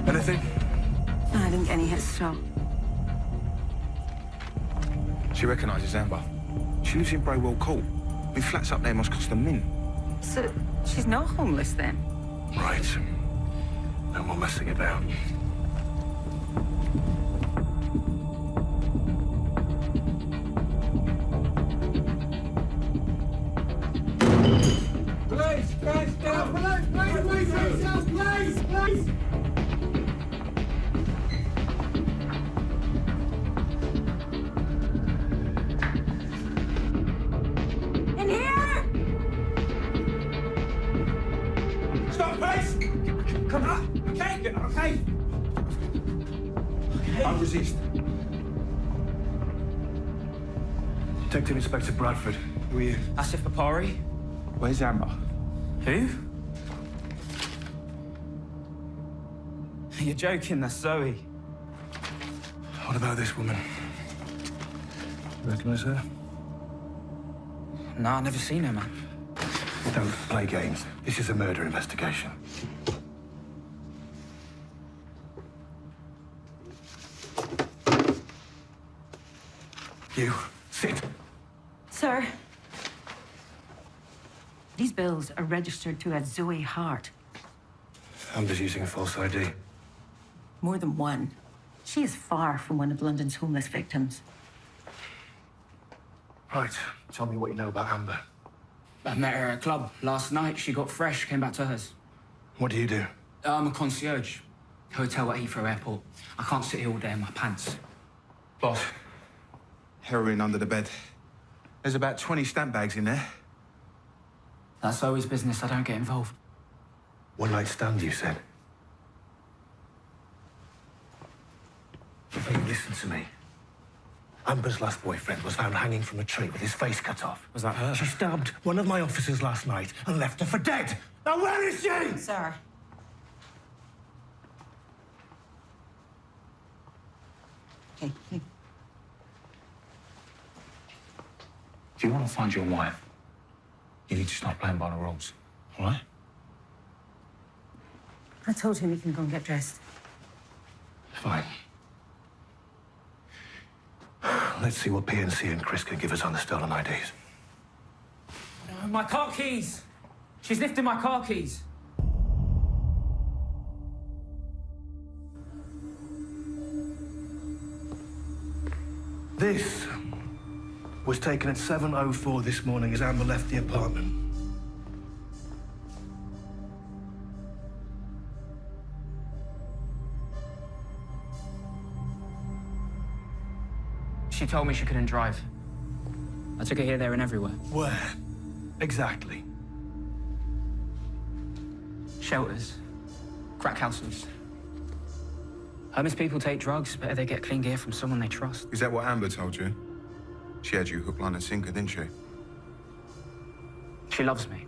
Anything? No, I didn't get any hits, so. She recognises Amber. She lives in Braywell Court. The flats up there must cost a mint. So she's not homeless then? Right. No more messing about. Please, guys, down! Please, please, please! In here! Stop, please! Come on, okay? Okay? Don't resist. Detective Inspector Bradford, who are you? Asif Papari? Where's Amber? Who? You're joking, that's Zoe. What about this woman? You recognize her? Nah, I've never seen her, man. Don't play games. This is a murder investigation. You, sit. Sir. These bills are registered to a Zoe Hart. Amber's using a false ID. More than one. She is far from one of London's homeless victims. Right. Tell me what you know about Amber. I met her at a club last night. She got fresh, came back to hers. What do you do? I'm a concierge. Hotel at Heathrow Airport. I can't sit here all day in my pants. Boss, heroin under the bed. There's about 20 stamp bags in there. That's Zoe's business. I don't get involved. One night stand, you said. Hey, listen to me. Amber's last boyfriend was found hanging from a tree with his face cut off. Was that her? She stabbed one of my officers last night and left her for dead. Now where is she? Sir. Hey. If you want to find your wife, you need to stop playing by the rules, all right? I told him he can go and get dressed. Fine. Let's see what PNC and Chris can give us on the stolen IDs. No, my car keys! She's lifting my car keys. This was taken at 7:04 this morning as Amber left the apartment. She told me she couldn't drive. I took her here, there, and everywhere. Where? Exactly. Shelters. Crack houses. Homeless people take drugs, better they get clean gear from someone they trust. Is that what Amber told you? She had you hook, line, and sinker, didn't she? She loves me.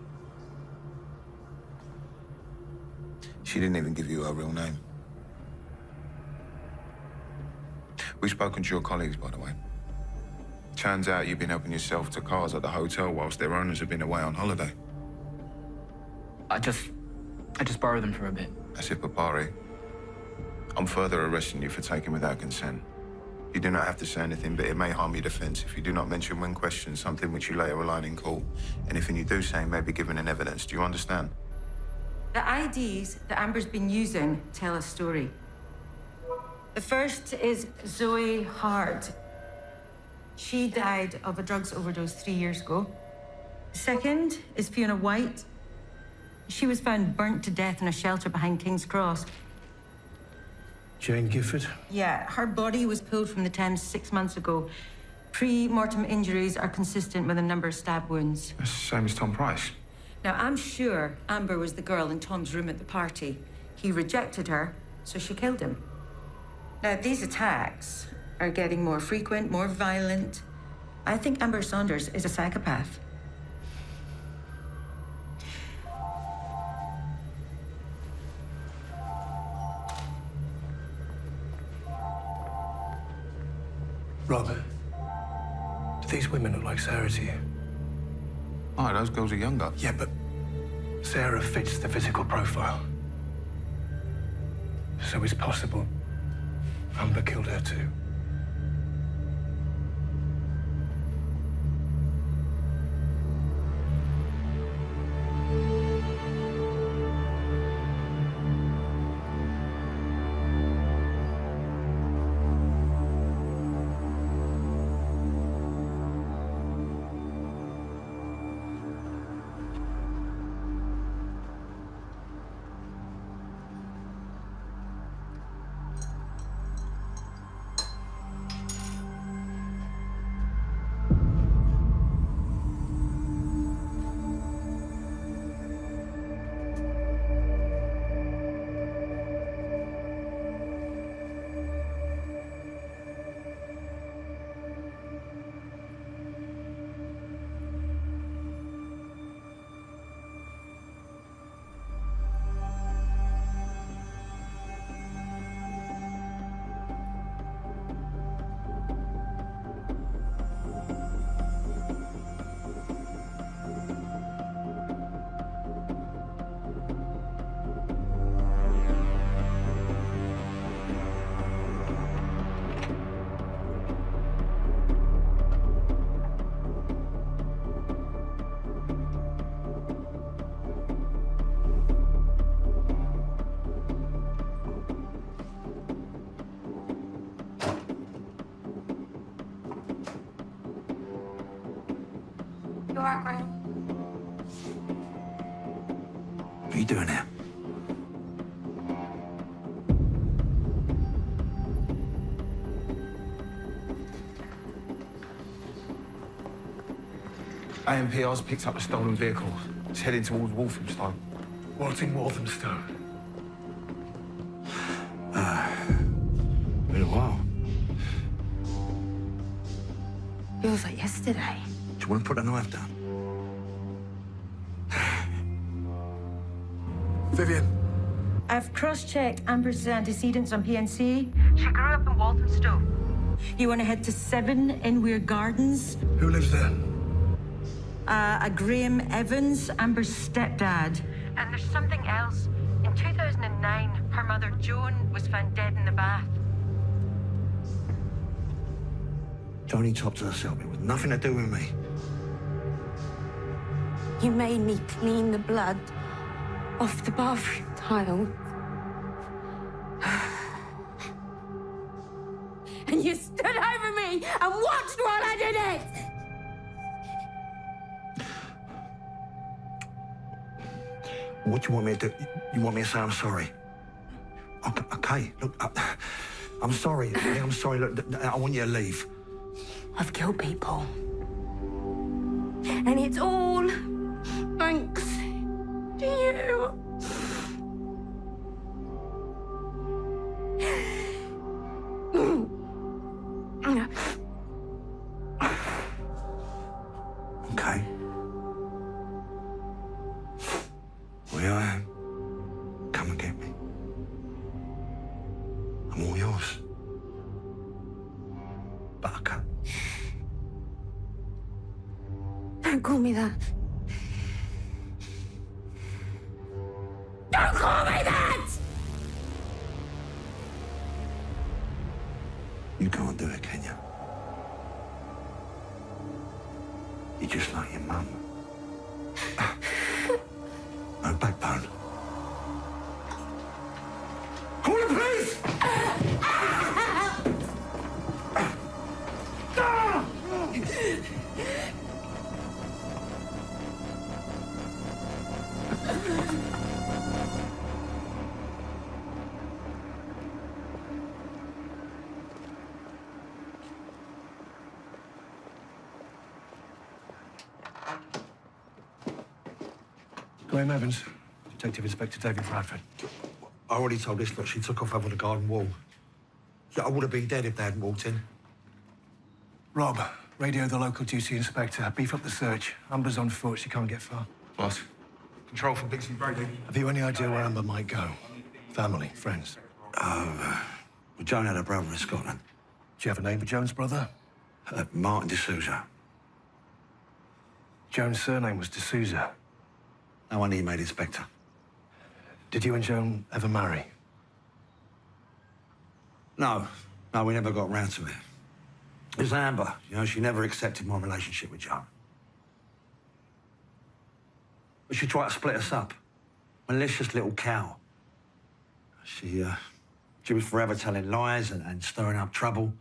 She didn't even give you her real name. We've spoken to your colleagues, by the way. Turns out you've been helping yourself to cars at the hotel whilst their owners have been away on holiday. I just borrow them for a bit. That's it, Papari. I'm further arresting you for taking without consent. You do not have to say anything, but it may harm your defence if you do not mention when questioned something which you later rely in court. Anything you do say may be given in evidence. Do you understand? The IDs that Amber's been using tell a story. The first is Zoe Hard. She died of a drugs overdose 3 years ago. The second is Fiona White. She was found burnt to death in a shelter behind King's Cross. Jane Gifford? Yeah, her body was pulled from the Thames 6 months ago. Pre-mortem injuries are consistent with a number of stab wounds. That's the same as Tom Price. Now, I'm sure Amber was the girl in Tom's room at the party. He rejected her, so she killed him. Now, these attacks are getting more frequent, more violent. I think Amber Saunders is a psychopath. Robert, do these women look like Sarah to you? Oh, those girls are younger. Yeah, but Sarah fits the physical profile. So it's possible Amber killed her too. You all right, Graham? What are you doing here? AMPR's picked up a stolen vehicle. It's heading towards Walthamstow. What's in Walthamstow? Been a while. Feels like yesterday. Do you want to put that knife down? Vivian. I've cross-checked Amber's antecedents on PNC. She grew up in Walthamstow. You want to head to 7 Inweir Gardens? Who lives there? A Graham Evans, Amber's stepdad. And there's something else. In 2000. 2009, her mother, Joan, was found dead in the bath. Tony topped herself. It was nothing to do with me. You made me clean the blood off the bathroom tile. And you stood over me and watched while I did it! What do you want me to do? You want me to say I'm sorry? Okay, look, I'm sorry. Yeah, I'm sorry. Look, I want you to leave. I've killed people. And it's all thanks to you. Okay. Where I am, come and get me. I'm all yours. Buttercup. Don't call me that. Don't call me that! You can't do it, can you? You're just like your mum. No backbone. Call the police! Graham Evans, Detective Inspector David Bradford. I already told this, look, she took off over the garden wall. Yeah, I would have been dead if they hadn't walked in. Rob, radio the local duty inspector. Beef up the search. Amber's on foot. She can't get far. Boss, control from Dixie Brady. Have you any idea where Amber might go? Family, friends? Well, Joan had a brother in Scotland. Do you have a name for Joan's brother? Martin D'Souza. Joan's surname was D'Souza. No wonder he made inspector. Did you and Joan ever marry? No, we never got round to it. It was Amber. You know, she never accepted my relationship with Joan. But she tried to split us up. Malicious little cow. She was forever telling lies and stirring up trouble.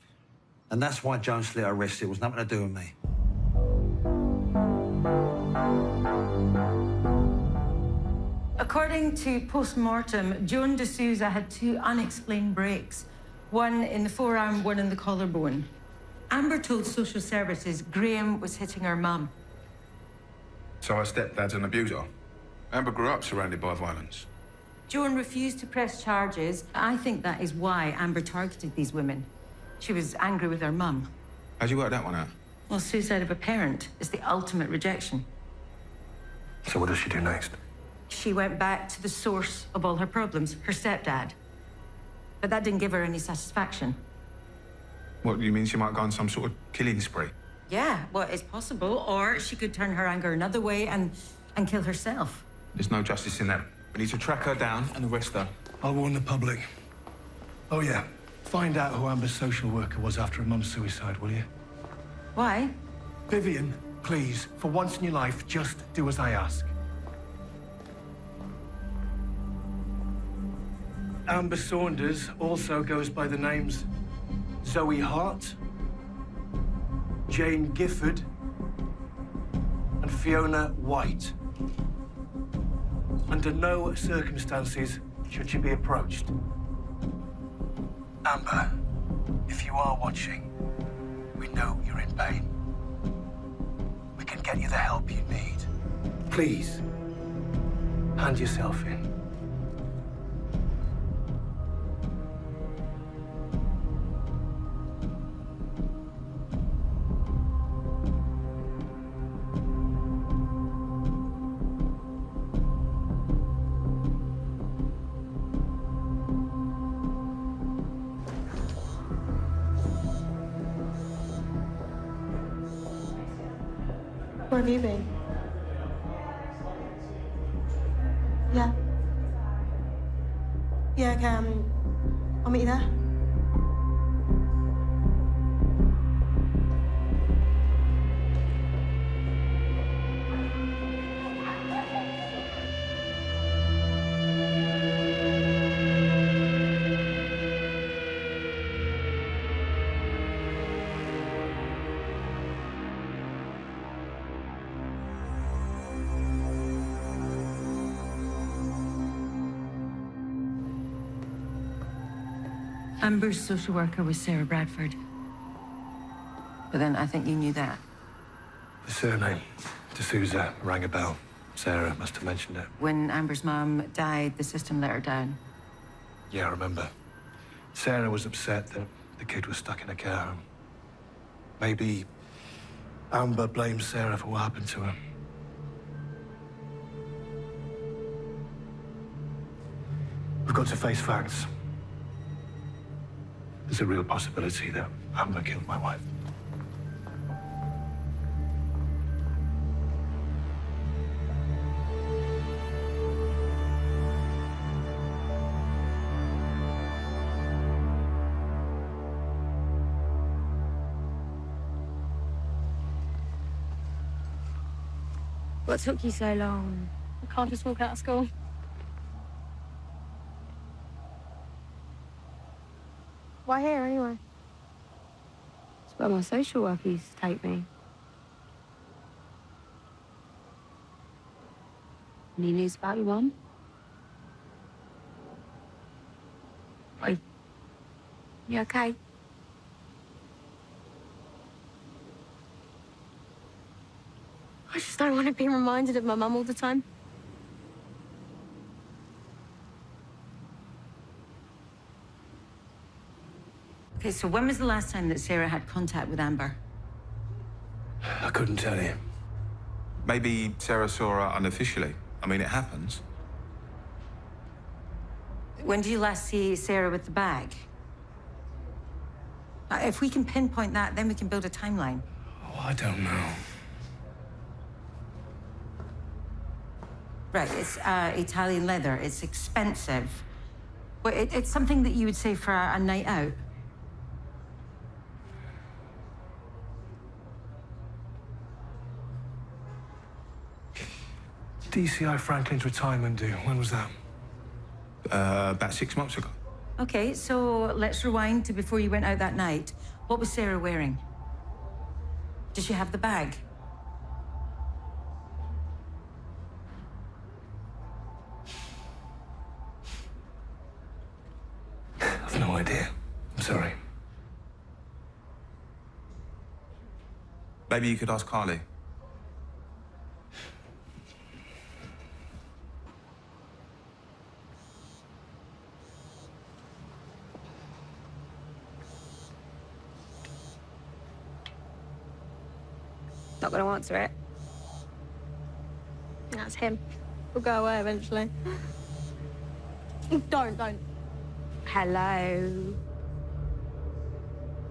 And that's why Joan slit her wrist. It was nothing to do with me. According to post-mortem, Joan D'Souza had 2 unexplained breaks. One in the forearm, one in the collarbone. Amber told social services Graham was hitting her mum. So her stepdad's an abuser. Amber grew up surrounded by violence. Joan refused to press charges. I think that is why Amber targeted these women. She was angry with her mum. How'd you work that one out? Well, suicide of a parent is the ultimate rejection. So what does she do next? She went back to the source of all her problems, her stepdad. But that didn't give her any satisfaction. What, you mean she might go on some sort of killing spree? Yeah, well, it's possible. Or she could turn her anger another way and kill herself. There's no justice in that. We need to track her down and arrest her. I'll warn the public. Oh, yeah. Find out who Amber's social worker was after her mum's suicide, will you? Why? Vivian, please, for once in your life, just do as I ask. Amber Saunders also goes by the names Zoe Hart, Jane Gifford, and Fiona White. Under no circumstances should she be approached. Amber, if you are watching, we know you're in pain. We can get you the help you need. Please, hand yourself in. Where have you been? Yeah. I'll meet you there. Amber's social worker was Sarah Bradford. But then I think you knew that. The surname, D'Souza, rang a bell. Sarah must have mentioned it. When Amber's mum died, the system let her down. Yeah, I remember. Sarah was upset that the kid was stuck in a care home. Maybe Amber blames Sarah for what happened to her. We've got to face facts. There's a real possibility that Amber killed my wife. What took you so long? I can't just walk out of school. Why here, anyway? It's where my social worker used to take me. Any news about your mum? Wait. You okay? I just don't want to be reminded of my mum all the time. Okay, so when was the last time that Sarah had contact with Amber? I couldn't tell you. Maybe Sarah saw her unofficially. I mean, it happens. When did you last see Sarah with the bag? If we can pinpoint that, then we can build a timeline. Oh, I don't know. Right, it's Italian leather. It's expensive. But it's something that you would say for a night out. DCI Franklin's retirement due. When was that? About 6 months ago. Okay, so let's rewind to before you went out that night. What was Sarah wearing? Did she have the bag? I've no idea. I'm sorry. Maybe you could ask Carly. Not gonna answer it. That's him. We'll go away eventually. Don't. Hello.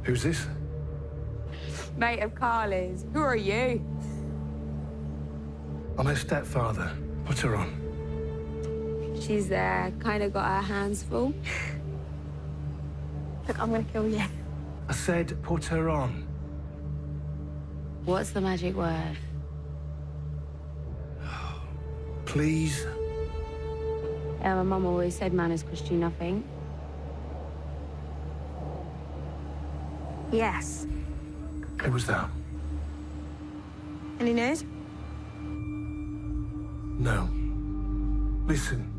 Who's this? Mate of Carly's. Who are you? I'm her stepfather. Put her on. She's kind of got her hands full. Look, I'm gonna kill you. I said put her on. What's the magic word? Please? My mum always said manners cost you nothing. Yes. Who was that? Any news? No. Listen.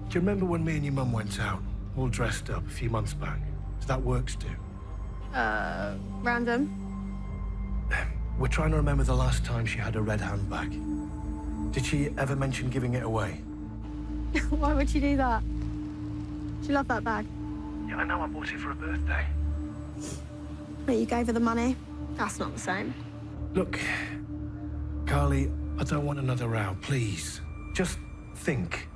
Do you remember when me and your mum went out, all dressed up, a few months back? Does that works do? Random. We're trying to remember the last time she had a red handbag. Did she ever mention giving it away? Why would she do that? She loved that bag. Yeah, I know. I bought it for her birthday. But you gave her the money. That's not the same. Look, Carly, I don't want another row, please. Just think.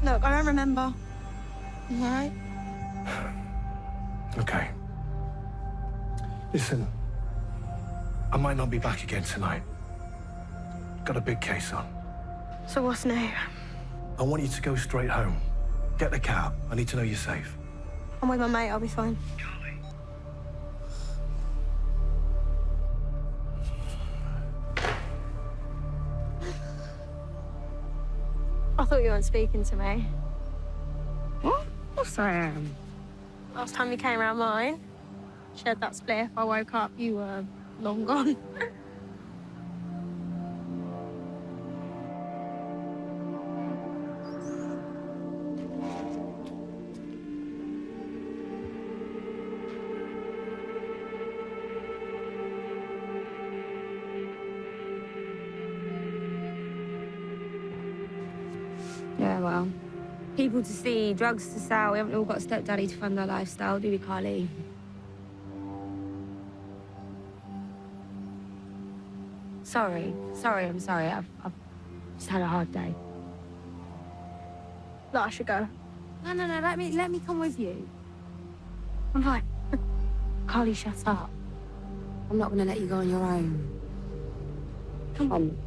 Look, I don't remember. All right? Okay. Listen, I might not be back again tonight. Got a big case on. So what's new? I want you to go straight home. Get the car. I need to know you're safe. I'm with my mate, I'll be fine. I thought you weren't speaking to me. What? Of course I am. Last time you came around mine, shared that spliff, I woke up, you were long gone. Yeah, well, people to see, drugs to sell. We haven't all got a stepdaddy to fund our lifestyle, do we, Carly? Sorry, I'm sorry. I've just had a hard day. No, I should go. No, let me come with you. I'm fine. Carly, shut up. I'm not gonna let you go on your own. Come on.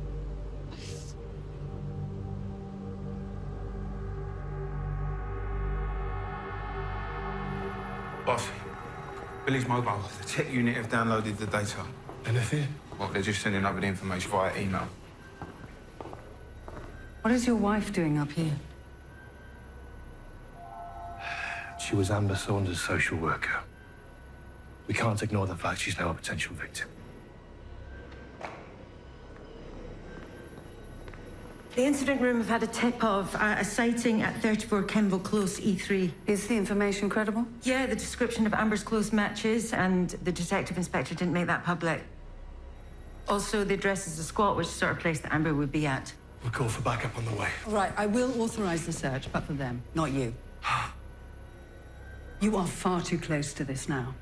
Boss, Billy's mobile. The tech unit have downloaded the data. Anything? Well, they're just sending over the information via email. What is your wife doing up here? She was Amber Saunders' social worker. We can't ignore the fact she's now a potential victim. The incident room have had a tip of a sighting at 34 Kenville Close, E3. Is the information credible? Yeah, the description of Amber's close matches, and the detective inspector didn't make that public. Also, the address is a squat, which sort of place that Amber would be at. We'll call for backup on the way. All right, I will authorize the search, but for them, not you. You are far too close to this now.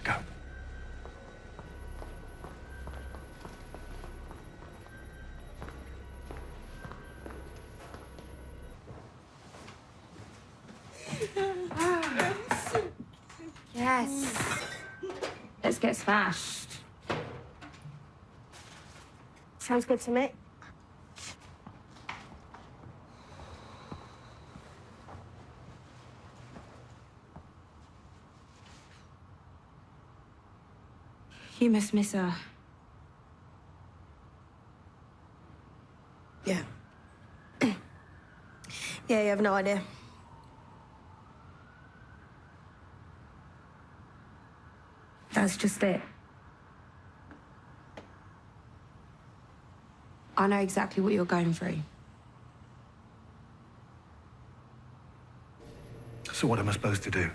Go. Yes. Let's get smashed. Sounds good to me. You must miss her. Yeah. Yeah, you have no idea. That's just it. I know exactly what you're going through. So what am I supposed to do?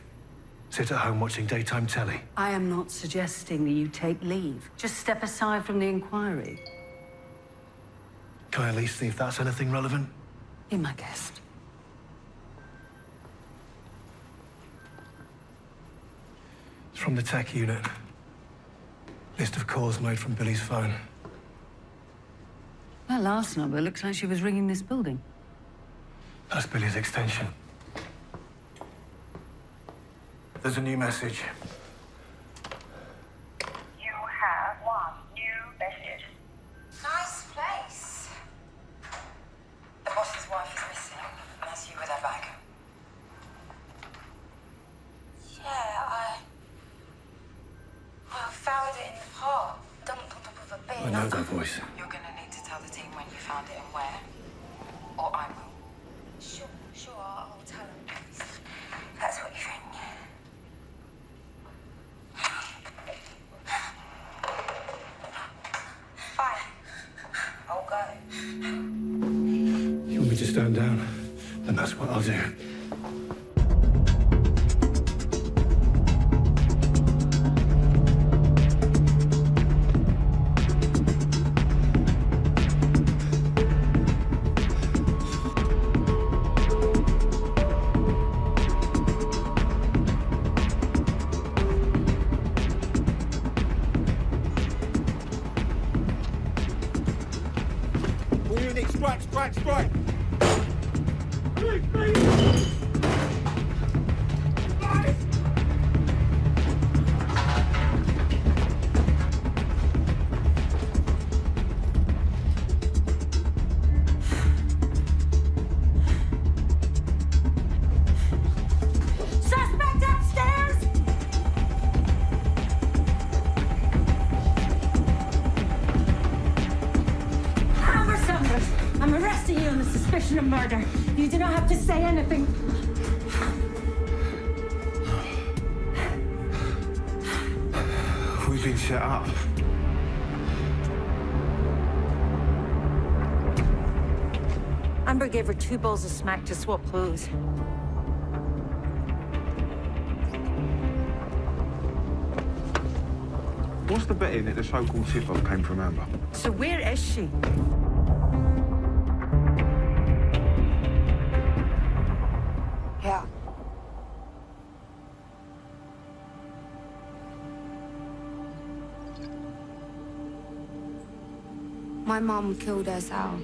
Sit at home watching daytime telly? I am not suggesting that you take leave. Just step aside from the inquiry. Can I at least see if that's anything relevant? Be my guest. It's from the tech unit. List of calls made from Billy's phone. That last number looks like she was ringing this building. That's Billy's extension. There's a new message. You have one new message. Nice place. The boss's wife is missing, and that's you with her bag. Yeah, I found it in the park, dumped on top of a bin. I know that voice. You're gonna need to tell the team when you found it and where, or I will. Sure, I'll tell them. That's what you think. Fine. I'll go. You want me to stand down? Then that's what I'll do. Strike! suspicion of murder. You do not have to say anything. We've been set up. Amber gave her 2 balls of smack to swap clothes. What's the betting that the so-called tip-off came from Amber? So where is she? Yeah. My mum killed herself.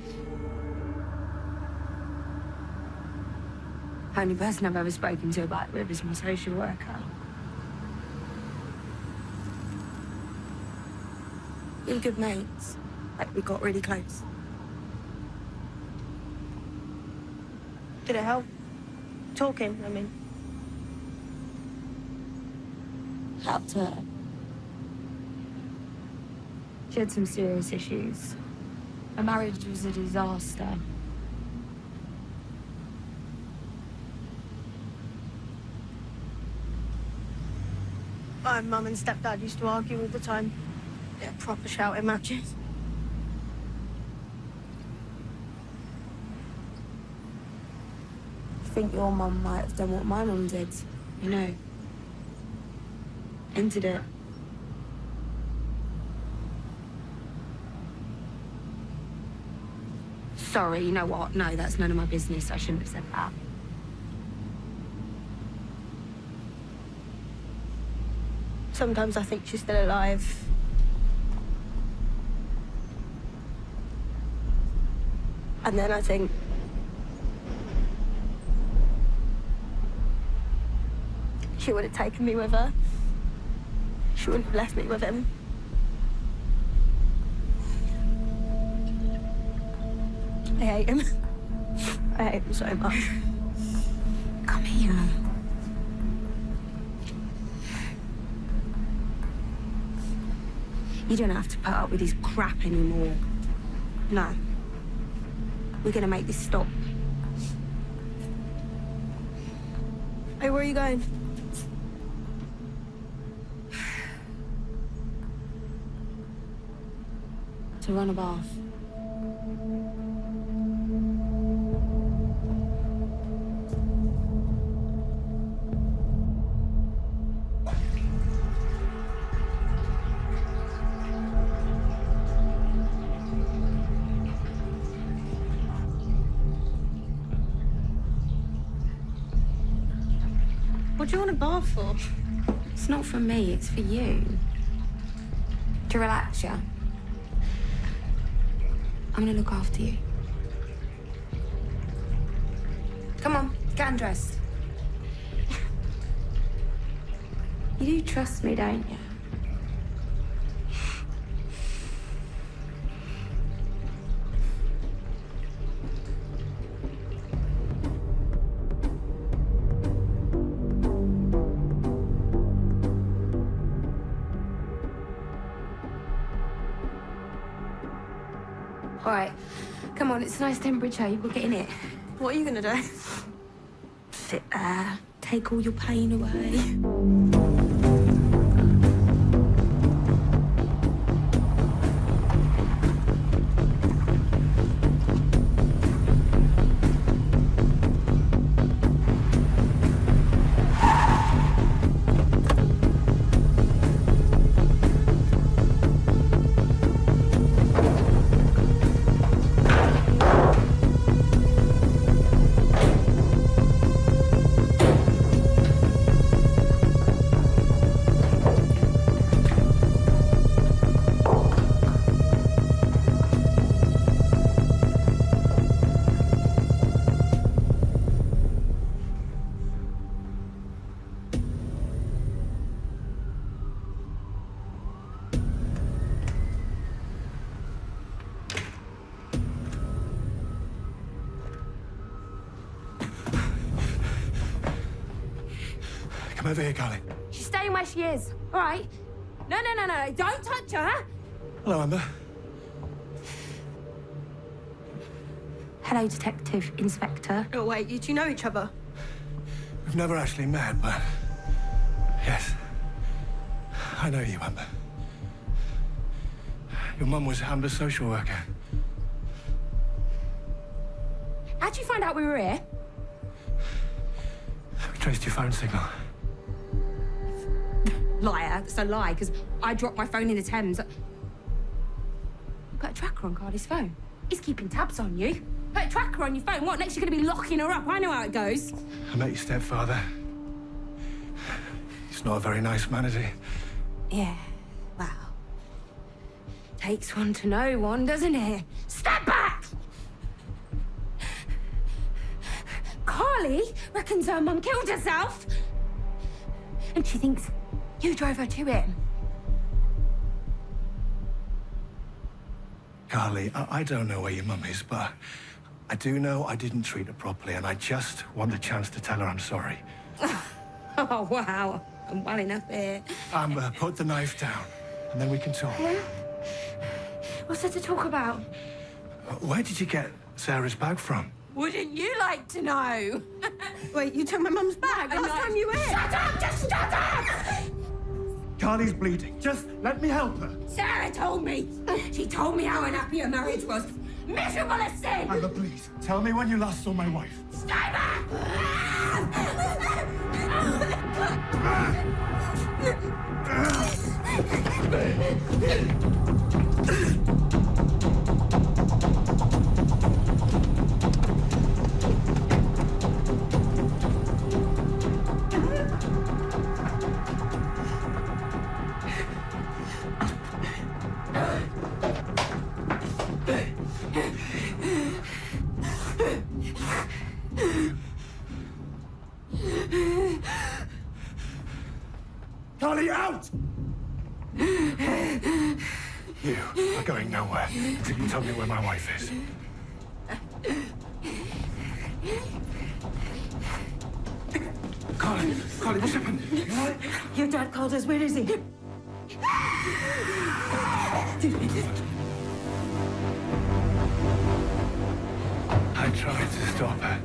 Only person I've ever spoken to about it is my social worker. We were good mates. Like, we got really close. Did it help? Talking, I mean. Helped her. She had some serious issues. Her marriage was a disaster. My mum and stepdad used to argue all the time. Yeah, proper shouting matches. I think your mum might have done what my mum did, you know. Ended it. Sorry, you know what? No, that's none of my business. I shouldn't have said that. Sometimes I think she's still alive. And then I think... she would have taken me with her. She wouldn't have left me with him. I hate him. I hate him so much. Come here. You don't have to put up with his crap anymore. No. We're gonna make this stop. Hey, where are you going? To run a bath. What do you want a bath for? It's not for me, it's for you. To relax, yeah? I'm gonna look after you. Come on, get undressed. You do trust me, don't you? All right, come on, it's a nice temperature. You've got to get in it. What are you gonna do? Sit there, take all your pain away. Come over here, Carly. She's staying where she is, all right? No, don't touch her. Hello, Amber. Hello, Detective Inspector. Oh, wait, you two know each other? We've never actually met, but yes, I know you, Amber. Your mum was Amber's social worker. How'd you find out we were here? We traced your phone signal. Liar. That's a lie, because I dropped my phone in the Thames. Put a tracker on Carly's phone. He's keeping tabs on you. Put a tracker on your phone. What, next you're going to be locking her up? I know how it goes. I met your stepfather. He's not a very nice man, is he? Yeah, well, takes one to know one, doesn't it? Step back! Carly reckons her mum killed herself. And she thinks you drove her to it. Carly, I don't know where your mum is, but I do know I didn't treat her properly, and I just want the chance to tell her I'm sorry. Oh, wow. I'm well enough here. Amber, put the knife down, and then we can talk. Yeah? What's there to talk about? Where did you get Sarah's bag from? Wouldn't you like to know? Wait, you took my mum's bag the last time you were here? Shut up! Just shut up! Carly's bleeding. Just let me help her. Sarah told me. She told me how unhappy her marriage was. Miserable as sin! Amber, please, tell me when you last saw my wife. Stay back! Carly, out! You are going nowhere until you tell me where my wife is. Carly, what's happened? You all right? Your dad called us. Where is he? I tried to stop her.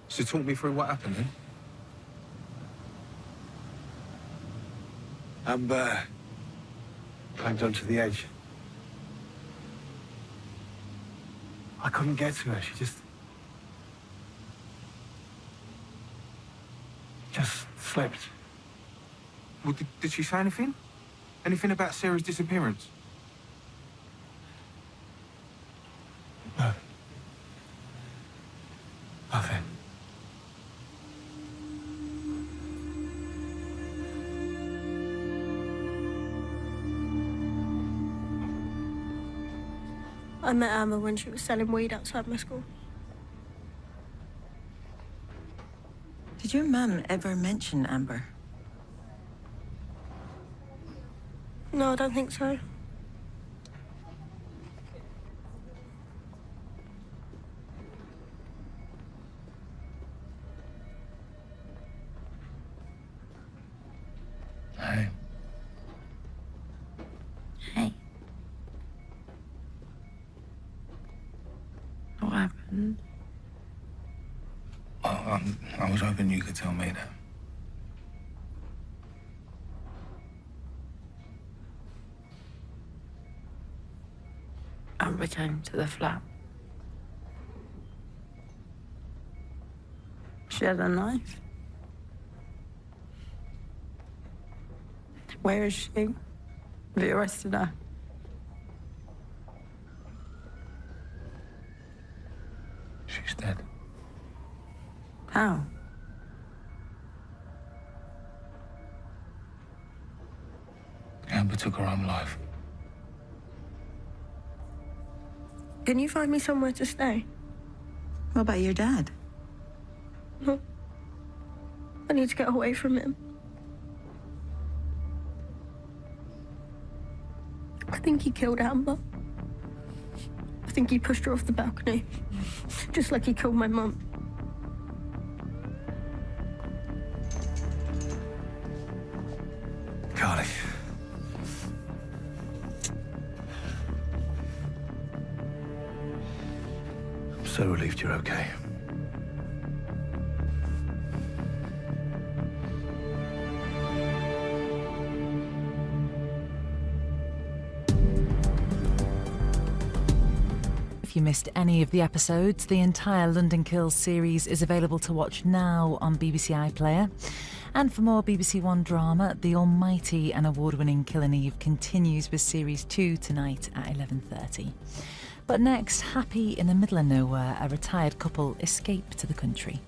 So talk me through what happened then. Amber climbed onto the edge. I couldn't get to her. She just slipped. Well, did she say anything? Anything about Sarah's disappearance? No. Nothing. I met Emma when she was selling weed outside my school. Did your mum ever mention Amber? No, I don't think so. Hey. Hey. What happened? I was hoping you could tell me that. Amber came to the flat. She had a knife. Where is she? Have you arrested her? She's dead. How? Amber took her own life. Can you find me somewhere to stay? What about your dad? I need to get away from him. think he killed Amber. I think he pushed her off the balcony, just like he killed my mum. Carly. I'm so relieved you're okay. If you missed any of the episodes, the entire London Kills series is available to watch now on BBC iPlayer. And for more BBC One drama, the almighty and award-winning Killing Eve continues with Series 2 tonight at 11:30. But next, happy in the middle of nowhere, a retired couple escape to the country.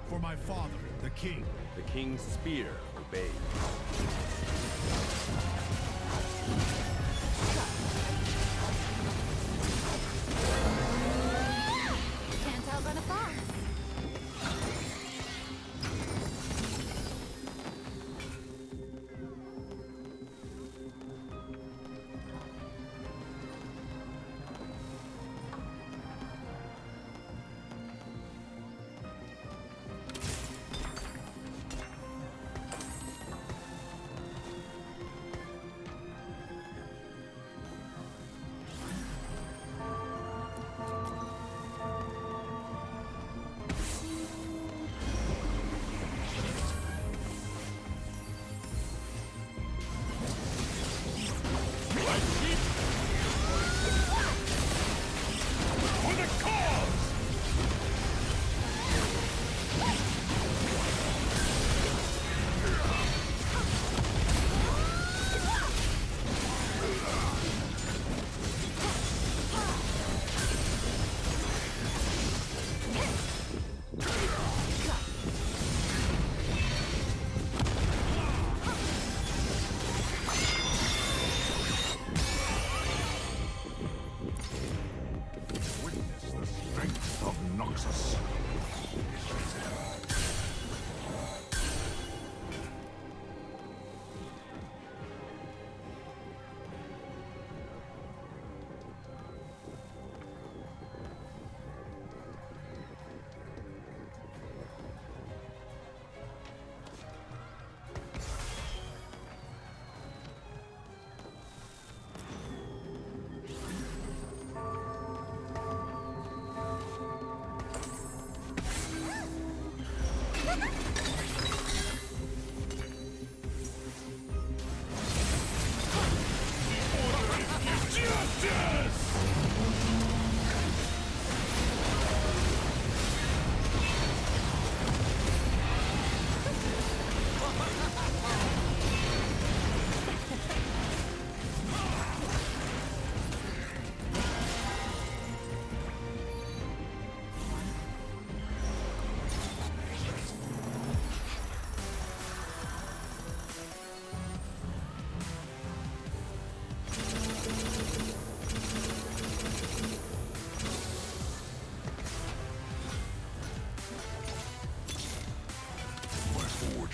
For my father, the king. The king's spear obeyed. Can't outrun a fox.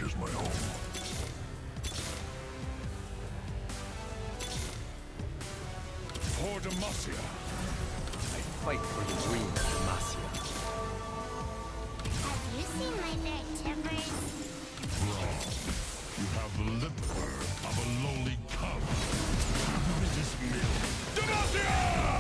Is my home. For Demacia. I fight for the dream of Demacia. Have you seen my bear Timbers? Wrong. You have the liver of a lowly cub. It is milk. Demacia!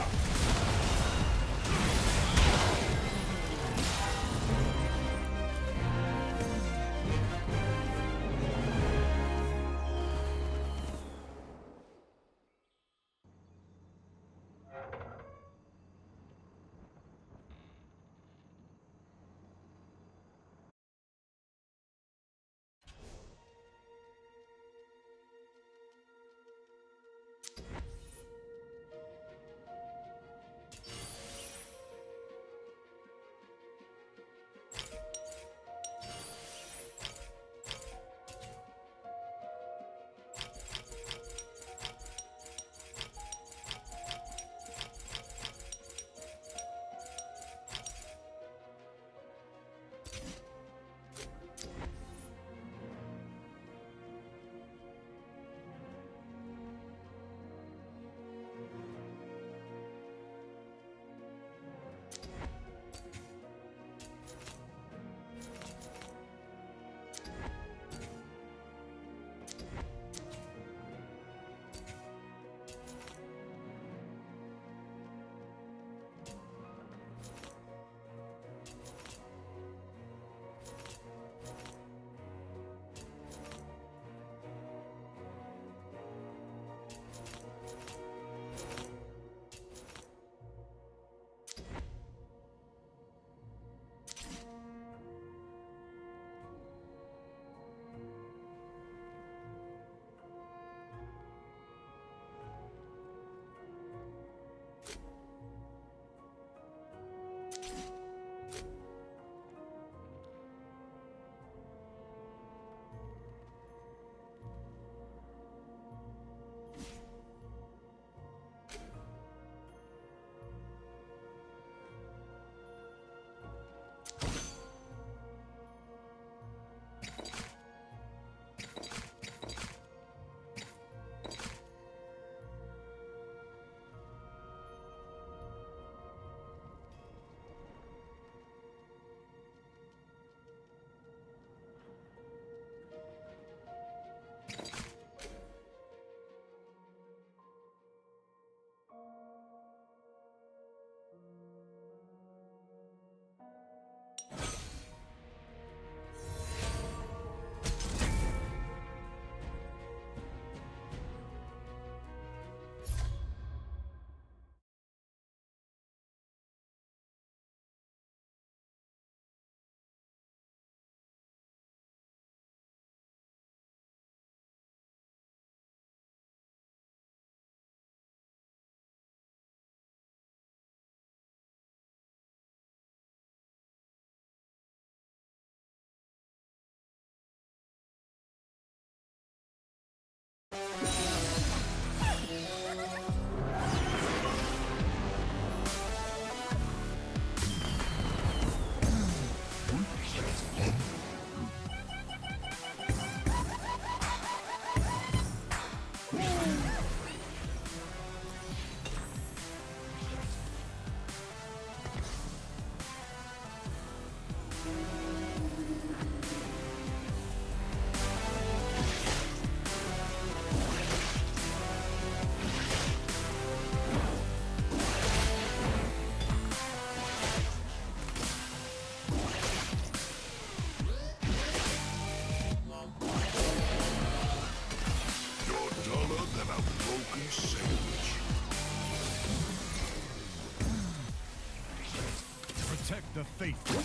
Protect the faithful.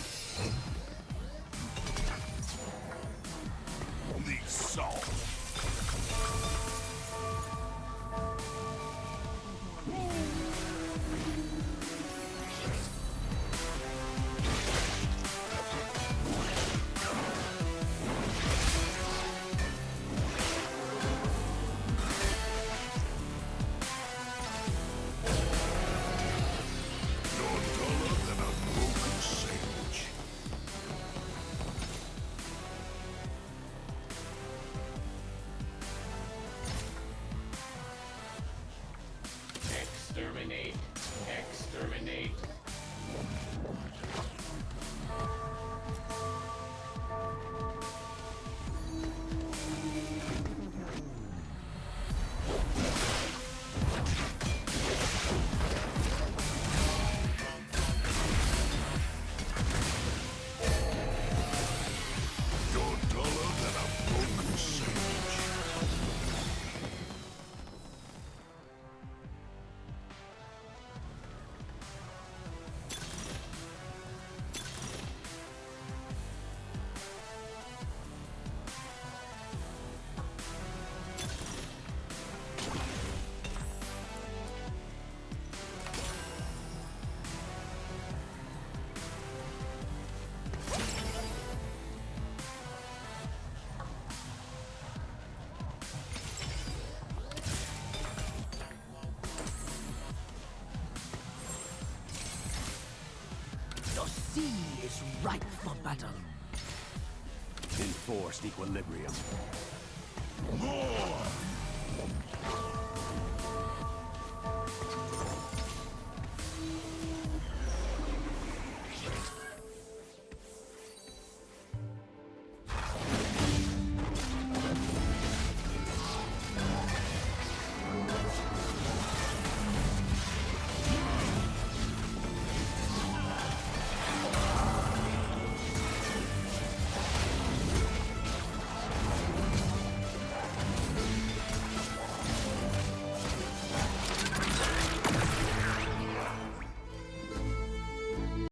The salt. Exterminate. Exterminate. You're duller than a broken sage. The sea is ripe for battle. Enforced equilibrium. More!